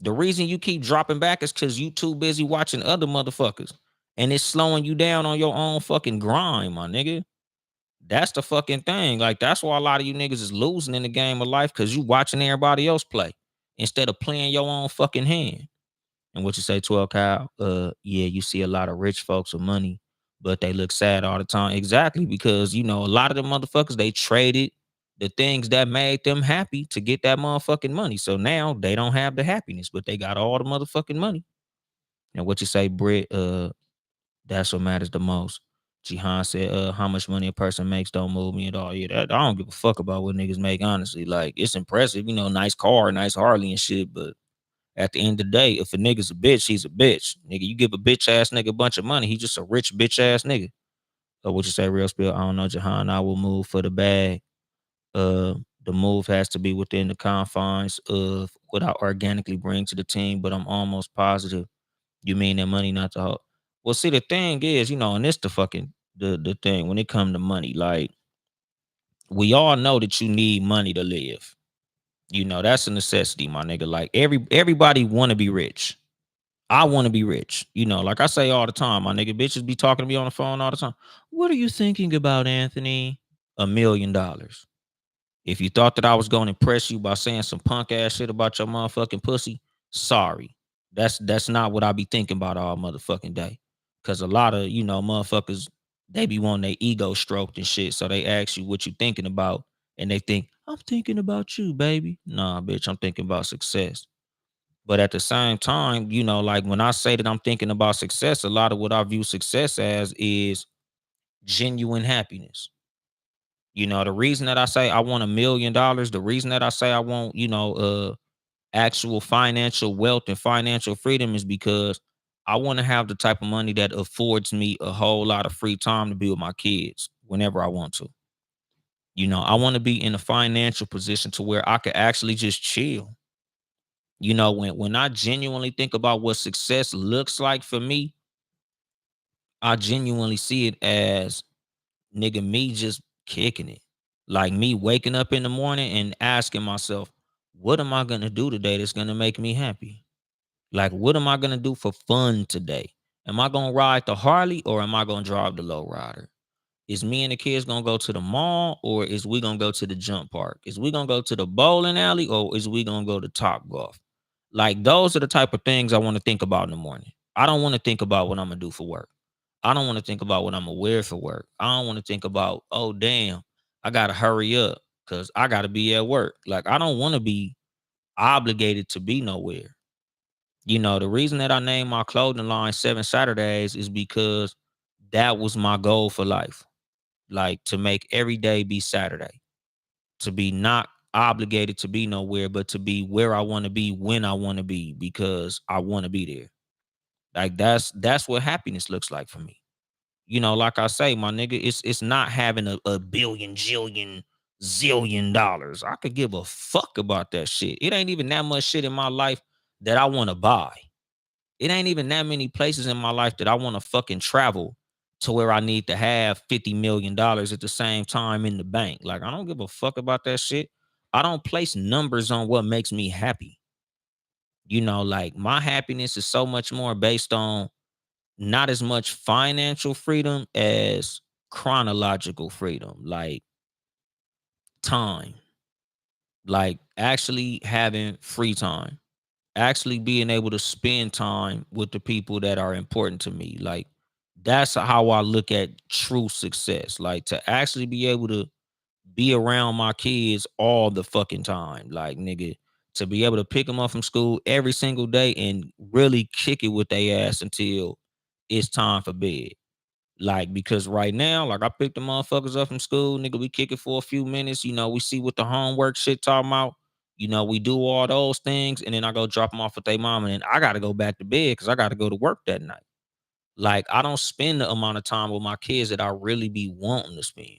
Speaker 1: The reason you keep dropping back is because you too busy watching other motherfuckers. And it's slowing you down on your own fucking grind, my nigga. That's the fucking thing. Like, that's why a lot of you niggas is losing in the game of life because you watching everybody else play instead of playing your own fucking hand. And what you say, 12 Kyle? Yeah, you see a lot of rich folks with money, but they look sad all the time. Exactly, because a lot of the motherfuckers, they traded the things that made them happy to get that motherfucking money. So now they don't have the happiness, but they got all the motherfucking money. And what you say, Britt? That's what matters the most. Jihan said, how much money a person makes don't move me at all. Yeah, I don't give a fuck about what niggas make, honestly. Like, it's impressive, nice car, nice Harley and shit, but at the end of the day, if a nigga's a bitch, he's a bitch. Nigga, you give a bitch ass nigga a bunch of money, he just a rich bitch ass nigga. So what you say, real spill? I don't know, Jahan. I will move for the bag. The move has to be within the confines of what I organically bring to the team, but I'm almost positive you mean that money not to hold. Well, see, the thing is, and this the fucking the thing when it come to money, like, we all know that you need money to live. That's a necessity, my nigga. Like, everybody want to be rich. I want to be rich. Like I say all the time, my nigga, bitches be talking to me on the phone all the time. What are you thinking about, Anthony? $1,000,000. If you thought that I was going to impress you by saying some punk ass shit about your motherfucking pussy, sorry. That's not what I be thinking about all motherfucking day. Cause a lot of, motherfuckers, they be wanting their ego stroked and shit. So they ask you what you thinking about. And they think, I'm thinking about you, baby. Nah, bitch, I'm thinking about success. But at the same time, like when I say that I'm thinking about success, a lot of what I view success as is genuine happiness. The reason that I say I want $1 million, the reason that I say I want, actual financial wealth and financial freedom is because I want to have the type of money that affords me a whole lot of free time to be with my kids whenever I want to. I want to be in a financial position to where I could actually just chill. When I genuinely think about what success looks like for me, I genuinely see it as, nigga, me just kicking it. Like me waking up in the morning and asking myself, what am I gonna do today that's gonna make me happy? Like, what am I gonna do for fun today? Am I gonna ride the Harley or am I gonna drive the low rider? Is me and the kids gonna go to the mall or is we gonna go to the jump park? Is we gonna go to the bowling alley or is we gonna go to Top Golf? Like, those are the type of things I want to think about in the morning. I don't want to think about what I'm gonna do for work. I don't want to think about what I'm gonna wear for work. I don't want to think about, oh damn, I gotta hurry up because I gotta be at work. Like, I don't want to be obligated to be nowhere. The reason that I named my clothing line 7 Saturdays is because that was my goal for life. Like, to make every day be Saturday, to be not obligated to be nowhere, but to be where I want to be when I want to be because I want to be there. Like, that's what happiness looks like for me. Like I say, my nigga, it's not having a billion, jillion, zillion dollars. I could give a fuck about that shit. It ain't even that much shit in my life that I want to buy. It ain't even that many places in my life that I want to fucking travel to where I need to have $50 million at the same time in the bank. Like, I don't give a fuck about that shit. I don't place numbers on what makes me happy. Like, my happiness is so much more based on not as much financial freedom as chronological freedom, like time, like actually having free time, actually being able to spend time with the people that are important to me. Like, that's how I look at true success. Like, to actually be able to be around my kids all the fucking time. Like, nigga, to be able to pick them up from school every single day and really kick it with their ass until it's time for bed. Like, because right now, like, I picked the motherfuckers up from school, nigga. We kick it for a few minutes. We see what the homework shit talking about. We do all those things, and then I go drop them off with their mom, and then I gotta go back to bed because I gotta go to work that night. Like, I don't spend the amount of time with my kids that I really be wanting to spend.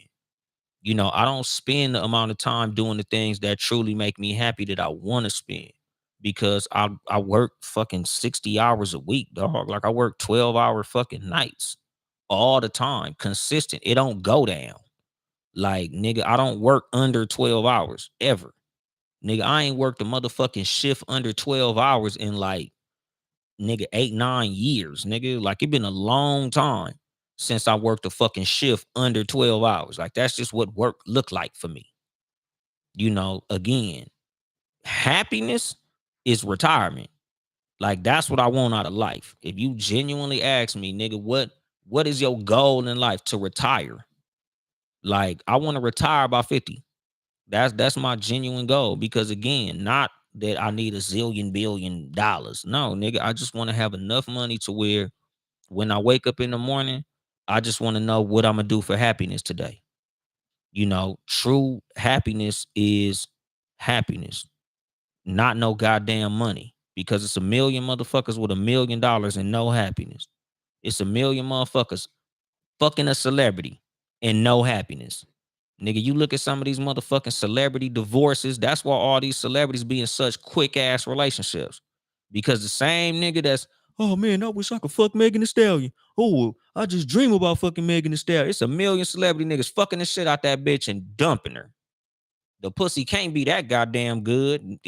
Speaker 1: I don't spend the amount of time doing the things that truly make me happy that I want to spend because I work fucking 60 hours a week, dog. Like, I work 12-hour fucking nights all the time, consistent. It don't go down. Like, nigga, I don't work under 12 hours ever. Nigga, I ain't worked a motherfucking shift under 12 hours in like, nigga, 8, 9 years, nigga. Like, it been a long time since I worked a fucking shift under 12 hours. Like, that's just what work looked like for me. Again, happiness is retirement. Like, that's what I want out of life. If you genuinely ask me, nigga, what is your goal in life? To retire. Like, I want to retire by 50. That's my genuine goal. Because again, not that I need a zillion billion dollars. No, nigga, I just want to have enough money to where when I wake up in the morning, I just want to know what I'm gonna do for happiness today. True happiness is happiness, not no goddamn money. Because it's a million motherfuckers with $1 million and no happiness. It's a million motherfuckers fucking a celebrity and no happiness. Nigga, you look at some of these motherfucking celebrity divorces. That's why all these celebrities be in such quick ass relationships. Because the same nigga that's, oh man, I wish I could fuck Megan Thee Stallion. Oh, I just dream about fucking Megan Thee Stallion. It's a million celebrity niggas fucking the shit out that bitch and dumping her. The pussy can't be that goddamn good.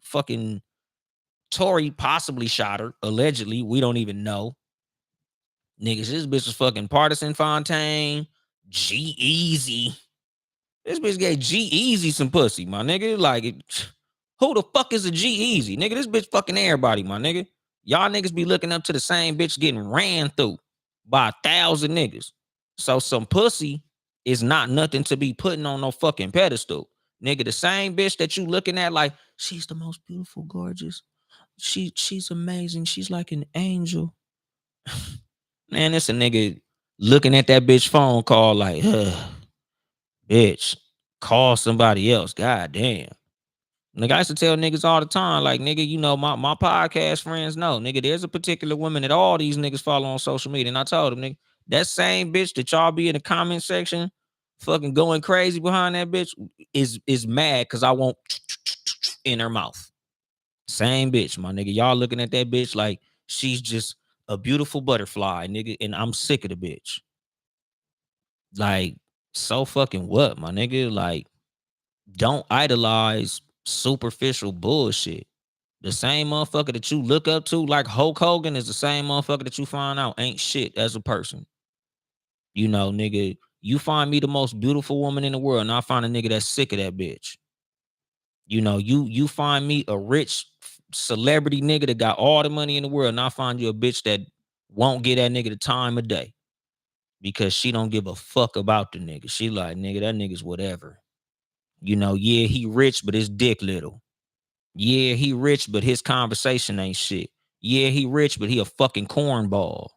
Speaker 1: Fucking Tory possibly shot her. Allegedly. We don't even know. Niggas, this bitch was fucking Partisan Fontaine, G Easy. This bitch gave G Easy some pussy, my nigga. Like, who the fuck is a G Easy? Nigga, this bitch fucking everybody, my nigga. Y'all niggas be looking up to the same bitch getting ran through by 1,000 niggas. So some pussy is not nothing to be putting on no fucking pedestal. Nigga, the same bitch that you looking at like, she's the most beautiful, gorgeous. She's amazing. She's like an angel. Man, it's a nigga looking at that bitch phone call like, bitch, call somebody else. God damn. Nigga, I used to tell niggas all the time, like, nigga, you know, my podcast friends know, nigga, there's a particular woman that all these niggas follow on social media. And I told them, nigga, that same bitch that y'all be in the comment section fucking going crazy behind that bitch is mad because I won't in her mouth. Same bitch, my nigga. Y'all looking at that bitch like she's just a beautiful butterfly, nigga, and I'm sick of the bitch. Like, so fucking what, my nigga? Like, don't idolize superficial bullshit. The same motherfucker that you look up to, like Hulk Hogan, is the same motherfucker that you find out ain't shit as a person. You know, nigga, you find me the most beautiful woman in the world, and I find a nigga that's sick of that bitch. You know, you find me a rich celebrity nigga that got all the money in the world, and I find you a bitch that won't get that nigga the time of day because she don't give a fuck about the nigga. She like, nigga, that nigga's whatever. You know, yeah, he rich, but his dick little. Yeah, he rich, but his conversation ain't shit. Yeah, he rich, but he a fucking cornball.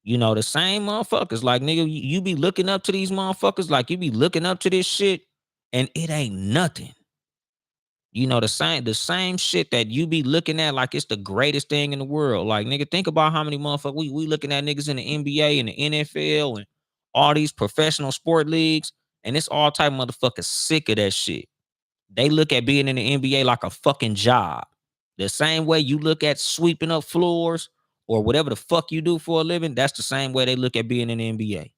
Speaker 1: You know, the same motherfuckers. Like, nigga, you be looking up to these motherfuckers, like you be looking up to this shit, and it ain't nothing. You know, the same shit that you be looking at like it's the greatest thing in the world. Like, nigga, think about how many motherfuckers we looking at niggas in the NBA and the NFL and all these professional sport leagues, and it's all type of motherfuckers sick of that shit. They look at being in the NBA like a fucking job. The same way you look at sweeping up floors or whatever the fuck you do for a living, that's the same way they look at being in the NBA.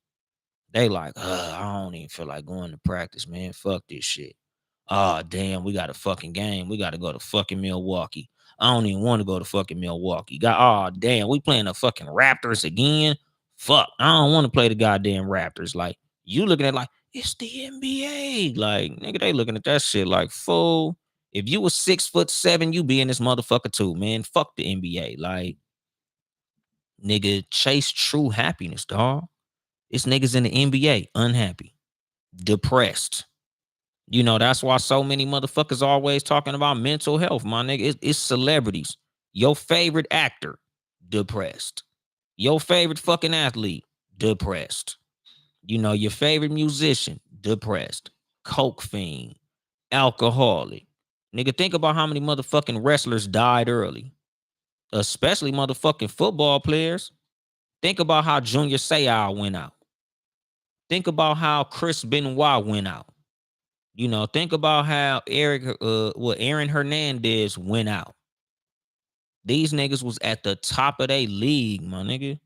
Speaker 1: They like, I don't even feel like going to practice, man. Fuck this shit. Oh, damn, we got a fucking game. We got to go to fucking Milwaukee. I don't even want to go to fucking Milwaukee. Oh, damn, we playing the fucking Raptors again. Fuck, I don't want to play the goddamn Raptors. Like, you looking at like, it's the NBA. Like, nigga, they looking at that shit like, fool. If you was 6'7", you be in this motherfucker too, man. Fuck the NBA. Like, nigga, chase true happiness, dog. It's niggas in the NBA unhappy, depressed. You know, that's why so many motherfuckers always talking about mental health, my nigga. It's celebrities. Your favorite actor, depressed. Your favorite fucking athlete, depressed. You know, your favorite musician, depressed. Coke fiend, alcoholic. Nigga, think about how many motherfucking wrestlers died early, especially motherfucking football players. Think about how Junior Seau went out. Think about how Chris Benoit went out. You know, think about how Aaron Hernandez went out. These niggas was at the top of their league, my nigga.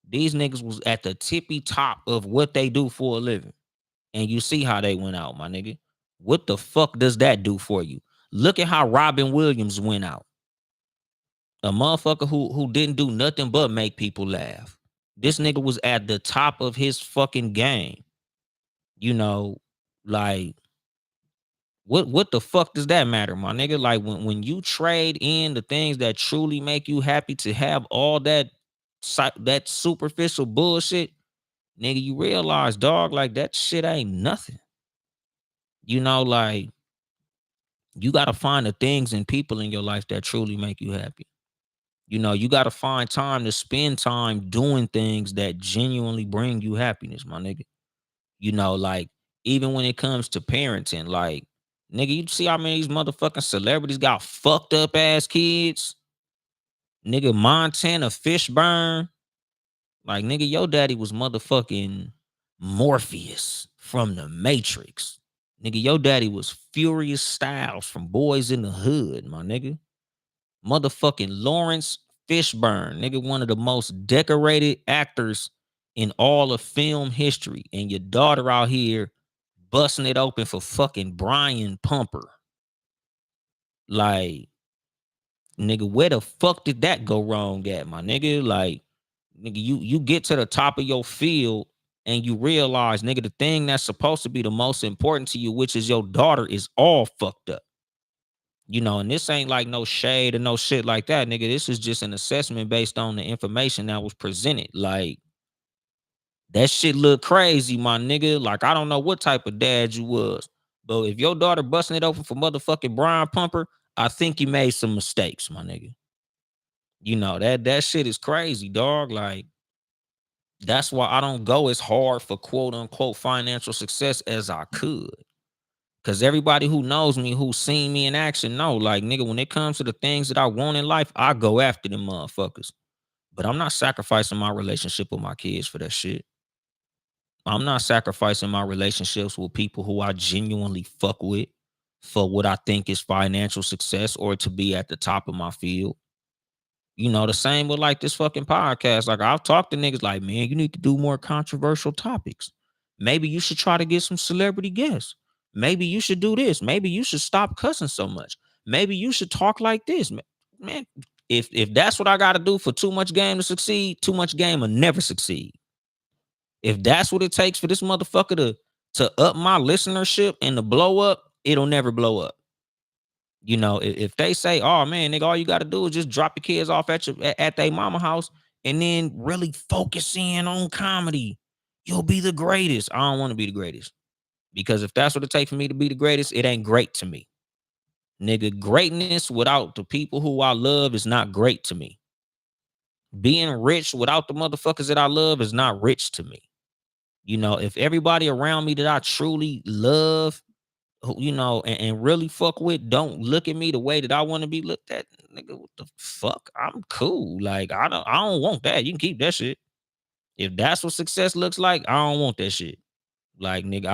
Speaker 1: These niggas was at the tippy top of what they do for a living. And you see how they went out, my nigga. What the fuck does that do for you? Look at how Robin Williams went out. A motherfucker who didn't do nothing but make people laugh. This nigga was at the top of his fucking game. You know, like, what the fuck does that matter, my nigga? Like, when you trade in the things that truly make you happy to have all that superficial bullshit, nigga, you realize, dog, like that shit ain't nothing. You know, like, you gotta find the things and people in your life that truly make you happy. You know, you gotta find time to spend time doing things that genuinely bring you happiness, my nigga. You know, like, even when it comes to parenting, like, nigga, you see how many of these motherfucking celebrities got fucked up ass kids? Nigga, Montana Fishburne. Like, nigga, your daddy was motherfucking Morpheus from the Matrix. Nigga, your daddy was Furious Styles from Boys in the Hood, my nigga. Motherfucking Lawrence Fishburne, nigga, one of the most decorated actors in all of film history. And your daughter out here busting it open for fucking Brian Pumper. Like, nigga, where the fuck did that go wrong at, my nigga? Like, nigga, you get to the top of your field and you realize, nigga, the thing that's supposed to be the most important to you, which is your daughter, is all fucked up. You know, and this ain't like no shade or no shit like that, nigga. This is just an assessment based on the information that was presented. Like, that shit look crazy, my nigga. Like, I don't know what type of dad you was, but if your daughter busting it open for motherfucking Brian Pumper, I think you made some mistakes, my nigga. That shit is crazy, dog. Like, that's why I don't go as hard for quote unquote financial success as I could. Cause everybody who knows me, who's seen me in action, know, like, nigga, when it comes to the things that I want in life, I go after them motherfuckers. But I'm not sacrificing my relationship with my kids for that shit. I'm not sacrificing my relationships with people who I genuinely fuck with for what I think is financial success or to be at the top of my field. The same with like this fucking podcast. Like, I've talked to niggas like, man, you need to do more controversial topics. Maybe you should try to get some celebrity guests. Maybe you should do this. Maybe you should stop cussing so much. Maybe you should talk like this. Man, if that's what I gotta do for too much game to succeed, too much game will never succeed. If that's what it takes for this motherfucker to up my listenership and to blow up, it'll never blow up. If they say, "Oh man, nigga, all you got to do is just drop your kids off at their mama house and then really focus in on comedy, you'll be the greatest." I don't want to be the greatest, because if that's what it takes for me to be the greatest, it ain't great to me. Nigga, greatness without the people who I love is not great to me. Being rich without the motherfuckers that I love is not rich to me. If everybody around me that I truly love, and really fuck with, don't look at me the way that I want to be looked at, nigga, what the fuck? I'm cool. Like, I don't want that. You can keep that shit. If that's what success looks like, I don't want that shit. Like, nigga,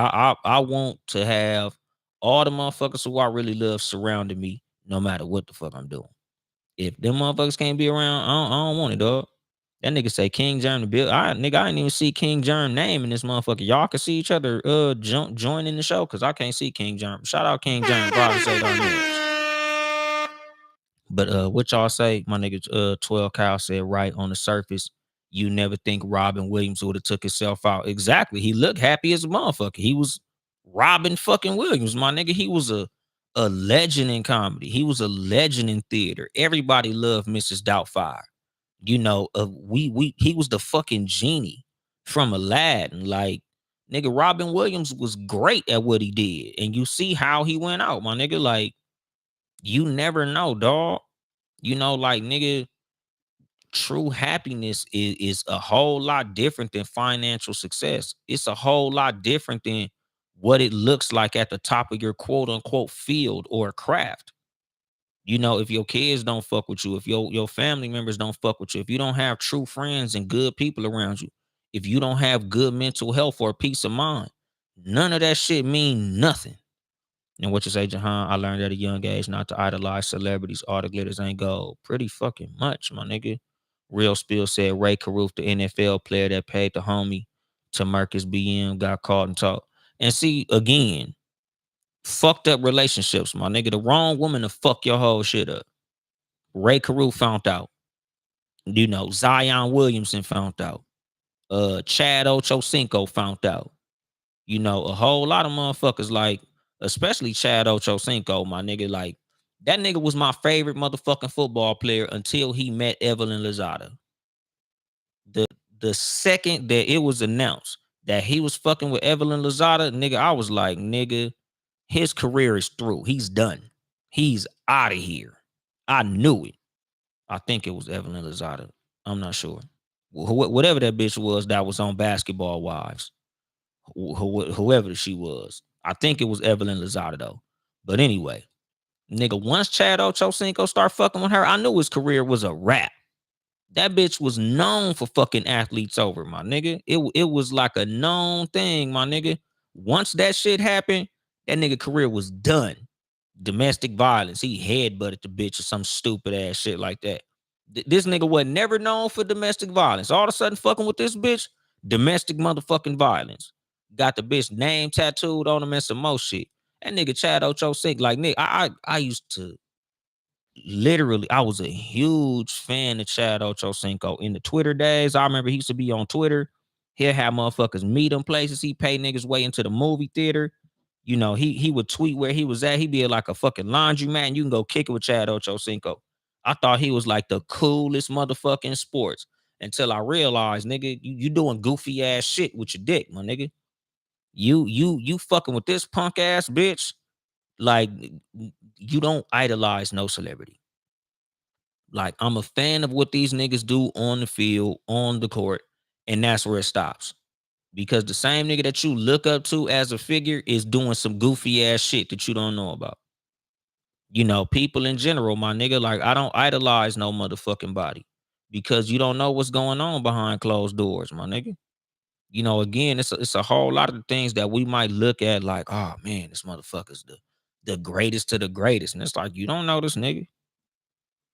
Speaker 1: I want to have all the motherfuckers who I really love surrounding me, no matter what the fuck I'm doing. If them motherfuckers can't be around, I don't want it, dog. That nigga say King Germ the bill. Nigga, I didn't even see King Germ name in this motherfucker. Y'all can see each other joining the show, because I can't see King Germ. Shout out King Germ. Probably say our names. But what y'all say? My nigga 12 Cal said, right on the surface, you never think Robin Williams would have took himself out. Exactly. He looked happy as a motherfucker. He was Robin fucking Williams, my nigga. He was a legend in comedy. He was a legend in theater. Everybody loved Mrs. Doubtfire. We he was the fucking genie from Aladdin. Like, nigga, Robin Williams was great at what he did. And you see how he went out, my nigga. Like, you never know, dog. Like, nigga, true happiness is a whole lot different than financial success. It's a whole lot different than what it looks like at the top of your quote unquote field or craft. If your kids don't fuck with you, if your family members don't fuck with you, if you don't have true friends and good people around you, if you don't have good mental health or peace of mind, none of that shit mean nothing. And what you say, Jahan? I learned at a young age not to idolize celebrities. All the glitters ain't gold. Pretty fucking much, my nigga. Real Spill said Ray Caruth, the NFL player that paid the homie to Marcus BM, got caught and talked. And see, again, fucked up relationships, my nigga. The wrong woman to fuck your whole shit up. Ray Caruth found out. Zion Williamson found out. Chad Ochocinco found out. A whole lot of motherfuckers, like, especially Chad Ochocinco, my nigga. Like, that nigga was my favorite motherfucking football player until he met Evelyn Lozada. The second that it was announced that he was fucking with Evelyn Lozada, nigga, I was like, nigga, his career is through. He's done. He's out of here. I knew it. I think it was Evelyn Lozada. I'm not sure. Whatever that bitch was that was on Basketball Wives, whoever she was. I think it was Evelyn Lozada though. But anyway, nigga, once Chad Ochocinco start fucking with her, I knew his career was a wrap. That bitch was known for fucking athletes over, my nigga. It was like a known thing, my nigga. Once that shit happened, that nigga career was done. Domestic violence. He headbutted the bitch or some stupid ass shit like that. This nigga was never known for domestic violence. All of a sudden, fucking with this bitch, domestic motherfucking violence. Got the bitch name tattooed on him and some more shit. That nigga Chad Ochocinco, like, nigga, I used to literally, I was a huge fan of Chad Ochocinco in the Twitter days. I remember he used to be on Twitter. He'll have motherfuckers meet him places. He pay niggas way into the movie theater. He would tweet where he was at. He'd be like a fucking laundromat, and you can go kick it with Chad Ochocinco. I thought he was like the coolest motherfucker in sports until I realized, nigga, you doing goofy ass shit with your dick, my nigga. You fucking with this punk ass bitch. Like, you don't idolize no celebrity. Like I'm a fan of what these niggas do on the field, on the court, and that's where it stops. Because the same nigga that you look up to as a figure is doing some goofy ass shit that you don't know about. People in general, my nigga, like I don't idolize no motherfucking body because you don't know what's going on behind closed doors, my nigga. Again, it's a whole lot of the things that we might look at like, oh man, this motherfucker's the greatest to the greatest. And it's like, you don't know this nigga.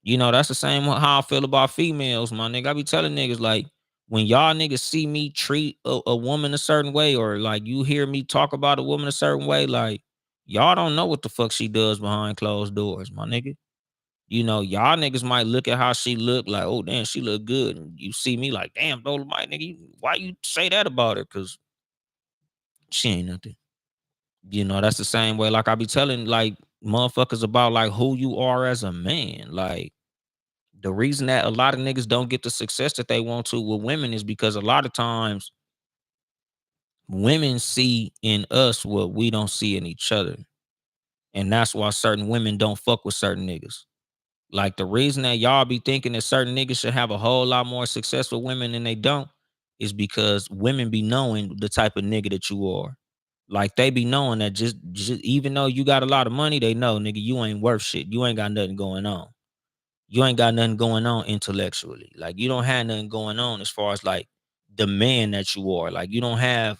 Speaker 1: That's the same how I feel about females, my nigga. I be telling niggas like when y'all niggas see me treat a woman a certain way, or like you hear me talk about a woman a certain way, like y'all don't know what the fuck she does behind closed doors, my nigga. Y'all niggas might look at how she look like, oh damn, she look good. And you see me like, damn, Dolemite, nigga, why you say that about her? Cause she ain't nothing. That's the same way. Like I be telling like motherfuckers about like who you are as a man. Like the reason that a lot of niggas don't get the success that they want to with women is because a lot of times women see in us what we don't see in each other. And that's why certain women don't fuck with certain niggas. Like the reason that y'all be thinking that certain niggas should have a whole lot more success with women than they don't is because women be knowing the type of nigga that you are. Like they be knowing that just even though you got a lot of money, they know nigga you ain't worth shit. You ain't got nothing going on. You ain't got nothing going on intellectually. Like you don't have nothing going on as far as like the man that you are. Like you don't have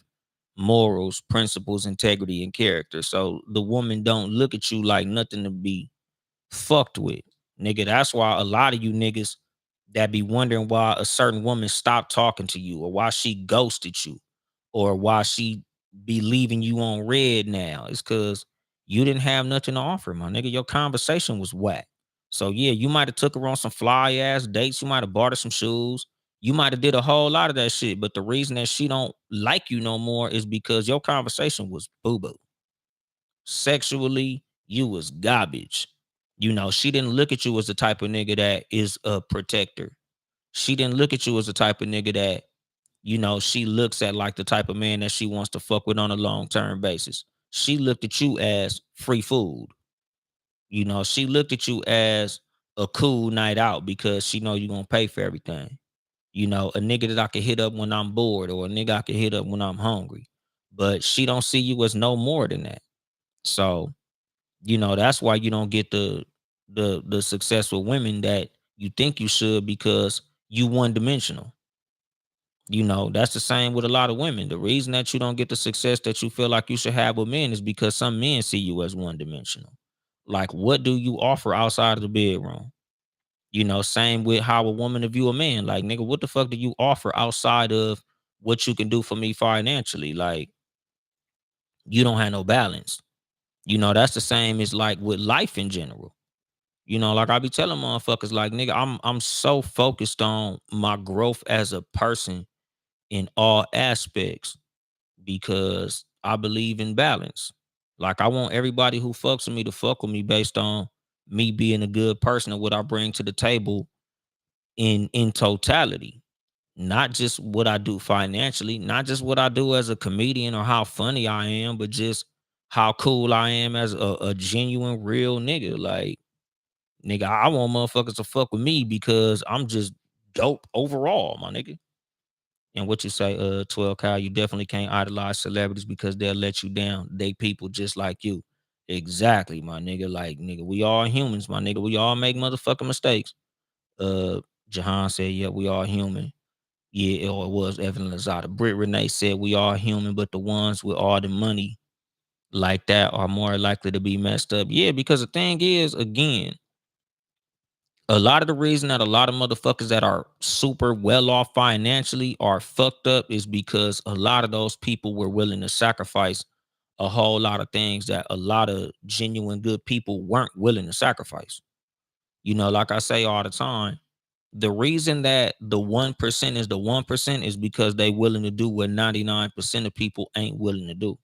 Speaker 1: morals, principles, integrity, and character. So the woman don't look at you like nothing to be fucked with. Nigga, that's why a lot of you niggas that be wondering why a certain woman stopped talking to you or why she ghosted you or why she be leaving you on red now. It's because you didn't have nothing to offer, my nigga. Your conversation was whack. So yeah, you might have took her on some fly ass dates. You might have bought her some shoes. You might have did a whole lot of that shit. But the reason that she don't like you no more is because your conversation was boo boo. Sexually, you was garbage. She didn't look at you as the type of nigga that is a protector. She didn't look at you as the type of nigga that she looks at like the type of man that she wants to fuck with on a long-term basis. She looked at you as free food. She looked at you as a cool night out because she know you're gonna pay for everything. A nigga that I can hit up when I'm bored or a nigga I can hit up when I'm hungry. But she don't see you as no more than that. So, that's why you don't get the success with women that you think you should because you one dimensional. That's the same with a lot of women. The reason that you don't get the success that you feel like you should have with men is because some men see you as one dimensional. Like, what do you offer outside of the bedroom? Same with how a woman view a man. Like, nigga, what the fuck do you offer outside of what you can do for me financially? Like, you don't have no balance. That's the same as like with life in general. Like I be telling motherfuckers, like, nigga, I'm so focused on my growth as a person in all aspects because I believe in balance. Like I want everybody who fucks with me to fuck with me based on me being a good person and what I bring to the table in totality. Not just what I do financially, not just what I do as a comedian or how funny I am, but just how cool I am as a genuine real nigga. Like, nigga, I want motherfuckers to fuck with me because I'm just dope overall, my nigga. And what you say, 12 Kyle, you definitely can't idolize celebrities because they'll let you down. They people just like you. Exactly, my nigga. Like, nigga, we all humans, my nigga. We all make motherfucking mistakes. Uh, Jahan said, yeah, we all human. Yeah, or it was Evan Lazada. Britt Renee said, we all human, but the ones with all the money like that are more likely to be messed up. Yeah, because the thing is, again, a lot of the reason that a lot of motherfuckers that are super well off financially are fucked up is because a lot of those people were willing to sacrifice a whole lot of things that a lot of genuine good people weren't willing to sacrifice. Like I say all the time, the reason that the 1% is the 1% is because they willing to do what 99% of people ain't willing to do.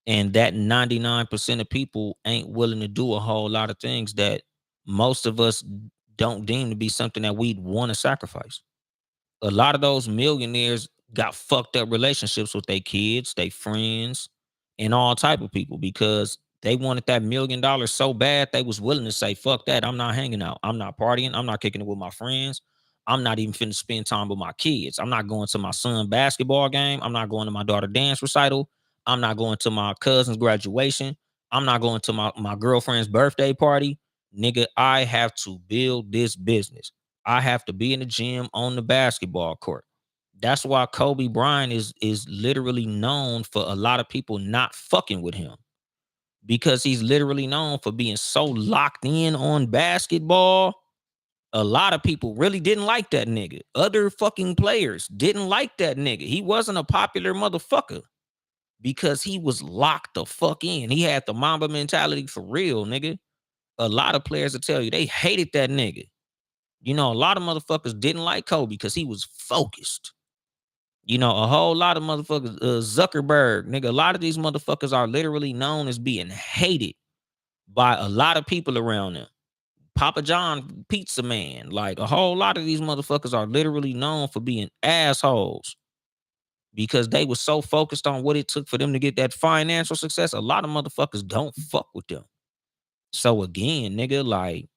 Speaker 1: And that 99% of people ain't willing to do a whole lot of things that most of us don't deem to be something that we'd want to sacrifice. A lot of those millionaires got fucked up relationships with their kids, their friends, and all type of people because They wanted that $1 million so bad they was willing to say, fuck that. I'm not hanging out. I'm not partying. I'm not kicking it with my friends. I'm not even finna spend time with my kids. I'm not going to my son basketball game. I'm not going to my daughter dance recital. I'm not going to my cousin's graduation. I'm not going to my girlfriend's birthday party. Nigga, I have to build this business. I have to be in the gym on the basketball court. That's why Kobe Bryant is literally known for a lot of people not fucking with him, because he's literally known for being so locked in on basketball. A lot of people really didn't like that nigga. Other fucking players didn't like that nigga. He wasn't a popular motherfucker because he was locked the fuck in. He had the Mamba mentality for real, nigga. A lot of players will tell you they hated that nigga. You know, a lot of motherfuckers didn't like Kobe because he was focused. You know, a whole lot of motherfuckers, Zuckerberg, nigga, a lot of these motherfuckers are literally known as being hated by a lot of people around them. Papa John Pizza Man, like a whole lot of these motherfuckers are literally known for being assholes because they were so focused on what it took for them to get that financial success. A lot of motherfuckers don't fuck with them. So again, nigga, like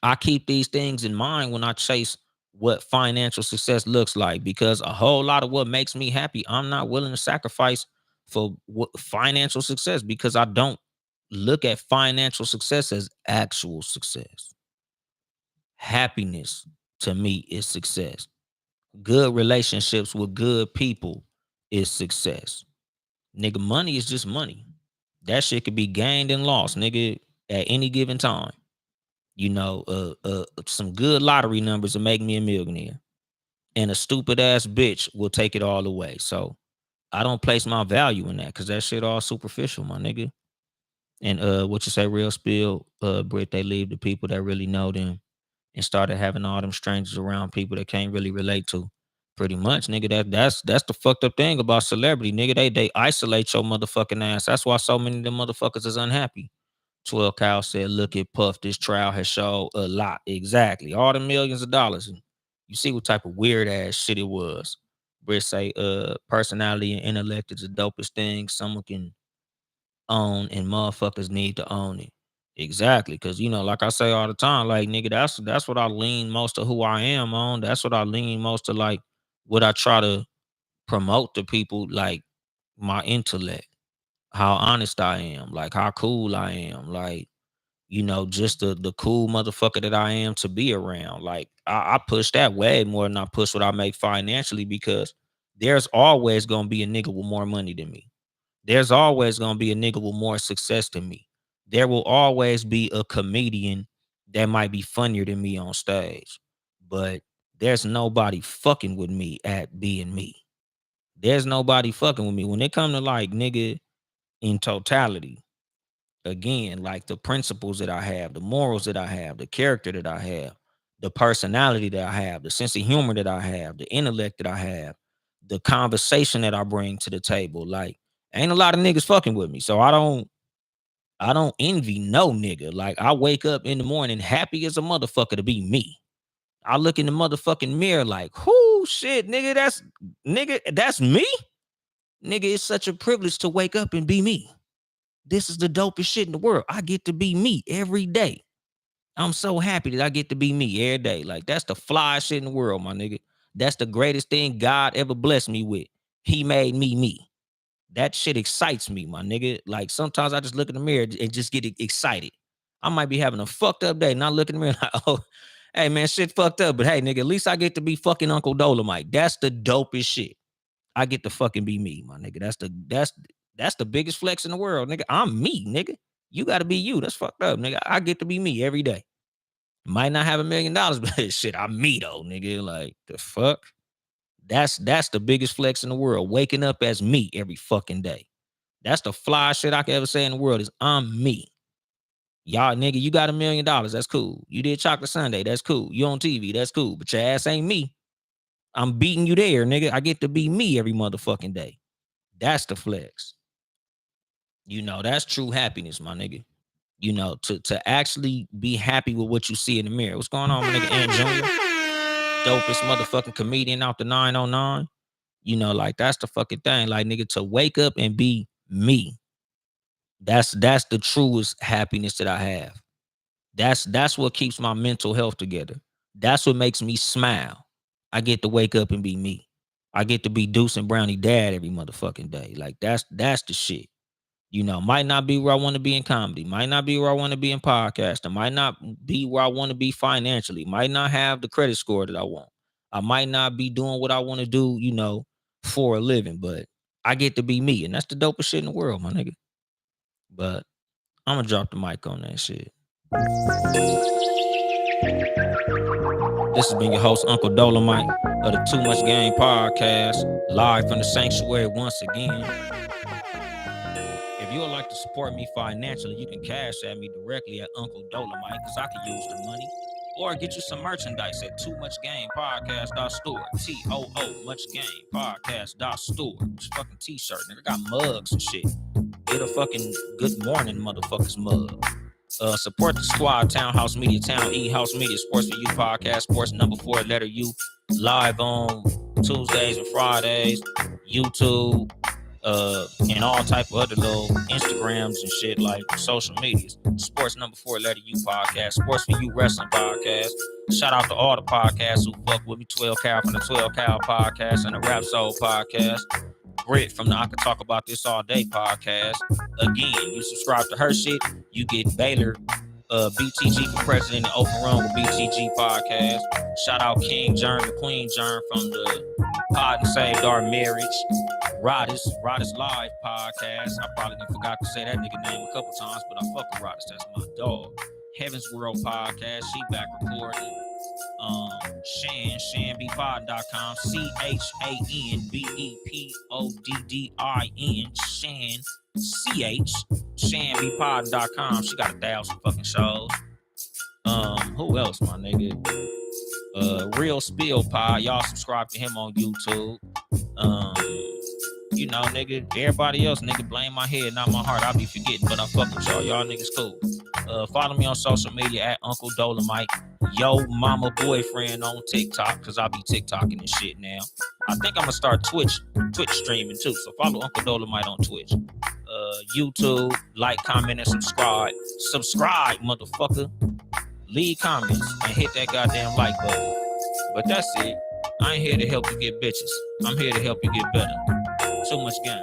Speaker 1: I keep these things in mind when I chase what financial success looks like, because a whole lot of what makes me happy, I'm not willing to sacrifice for what financial success, because I don't look at financial success as actual success. Happiness to me is success. Good relationships with good people is success. Nigga, money is just money. That shit could be gained and lost, nigga, at any given time. You know, some good lottery numbers will make me a millionaire, and a stupid ass bitch will take it all away. So I don't place my value in that because that shit all superficial, my nigga. And what you say, real spill, Brit, they leave the people that really know them and started having all them strangers around, people that can't really relate to. Pretty much, nigga. That's the fucked up thing about celebrity, nigga. They isolate your motherfucking ass. That's why so many of them motherfuckers is unhappy. 12 Cal said, look at Puff. This trial has showed a lot. Exactly. All the millions of dollars. And you see what type of weird ass shit it was. Britt say, personality and intellect is the dopest thing someone can own, and motherfuckers need to own it. Exactly. Cause you know, like I say all the time, like nigga, that's what I lean most of who I am on. That's what I lean most of, like what I try to promote to people, like my intellect, how honest I am, like how cool I am, like, you know, just the cool motherfucker that I am to be around. Like I push that way more than I push what I make financially, because there's always gonna be a nigga with more money than me. There's always gonna be a nigga with more success than me. There will always be a comedian that might be funnier than me on stage. But there's nobody fucking with me at being me. There's nobody fucking with me. When it come to like nigga in totality, again, like the principles that I have, the morals that I have, the character that I have, the personality that I have, the sense of humor that I have, the intellect that I have, the conversation that I bring to the table. Like, ain't a lot of niggas fucking with me. So I don't envy no nigga. Like I wake up in the morning happy as a motherfucker to be me. I look in the motherfucking mirror like, whoo shit, nigga, that's me. Nigga, it's such a privilege to wake up and be me. This is the dopest shit in the world. I get to be me every day. I'm so happy that I get to be me every day. Like that's the fly shit in the world, my nigga. That's the greatest thing God ever blessed me with. He made me me. That shit excites me, my nigga. Like sometimes I just look in the mirror and just get excited. I might be having a fucked up day, and I look in the mirror like, oh, hey man, shit fucked up. But hey, nigga, at least I get to be fucking Uncle Dolemite. That's the dopest shit. I get to fucking be me, my nigga. That's the biggest flex in the world, nigga. I'm me, nigga. You gotta be you. That's fucked up, nigga. I get to be me every day. Might not have $1 million, but shit, I'm me though, nigga. Like the fuck. That's the biggest flex in the world. Waking up as me every fucking day. That's the fly shit I can ever say in the world is I'm me. Y'all nigga, you got $1 million. That's cool. You did chocolate Sunday. That's cool. You on TV. That's cool. But your ass ain't me. I'm beating you there, nigga. I get to be me every motherfucking day. That's the flex. You know, that's true happiness, my nigga. You know, to actually be happy with what you see in the mirror. What's going on, my nigga Ant Jr.? Dopest motherfucking comedian out the 909. You know, like that's the fucking thing. Like, nigga, to wake up and be me. That's the truest happiness that I have. That's what keeps my mental health together. That's what makes me smile. I get to wake up and be me. I get to be Deuce and Brownie dad every motherfucking day. Like that's the shit. Might not be where I want to be in comedy, might not be where I want to be in podcasting, might not be where I want to be financially, might not have the credit score that I want. I might not be doing what I want to do, for a living, but I get to be me, and that's the dopest shit in the world, my nigga. But I'm gonna drop the mic on that shit. This has been your host, Uncle Dolemite of the Too Much Game podcast, live from the sanctuary once again. If you would like to support me financially, you can cash at me directly at Uncle Dolemite because I can use the money. Or get you some merchandise at Too Much Game Podcast.store. TOO Much Game Podcast.store. It's fucking t-shirt. Nigga got mugs and shit. Get a fucking good morning motherfuckers mug. Support the squad, Townhouse Media, Town E House Media, Sports for You podcast, Sports number 4, letter U, live on Tuesdays and Fridays, YouTube, and all type of other little Instagrams and shit like social medias. Sports number 4, letter U podcast, Sports for You wrestling podcast. Shout out to all the podcasts who fuck with me. 12 Cal from the 12 Cal podcast and the Rap Soul podcast. Britt from the I Could Talk About This All Day podcast. Again, you subscribe to her shit, you get Baylor, BTG for President and Open Run with BTG podcast. Shout out King Jern, the Queen Jern from the Pod and Saved Our Marriage. Rodis Live podcast. I probably forgot to say that nigga name a couple times, but I fuck with Rodis. That's my dog. Heaven's World podcast. She back recording. ShanBePod.com. ChanBePoddin. Shan CH. ShanBePod.com. She got 1,000 fucking shows. Who else, my nigga? Real Spill Pod. Y'all subscribe to him on YouTube. Nigga, everybody else, nigga, blame my head, not my heart. I be forgetting, but I fuck with y'all. Y'all niggas cool. Follow me on social media at Uncle Dolemite. Yo mama boyfriend on TikTok, because I be TikToking and shit now. I think I'm gonna start Twitch streaming too. So follow Uncle Dolemite on Twitch. YouTube, like, comment, and subscribe. Subscribe, motherfucker. Leave comments and hit that goddamn like button. But that's it. I ain't here to help you get bitches. I'm here to help you get better. Too much game.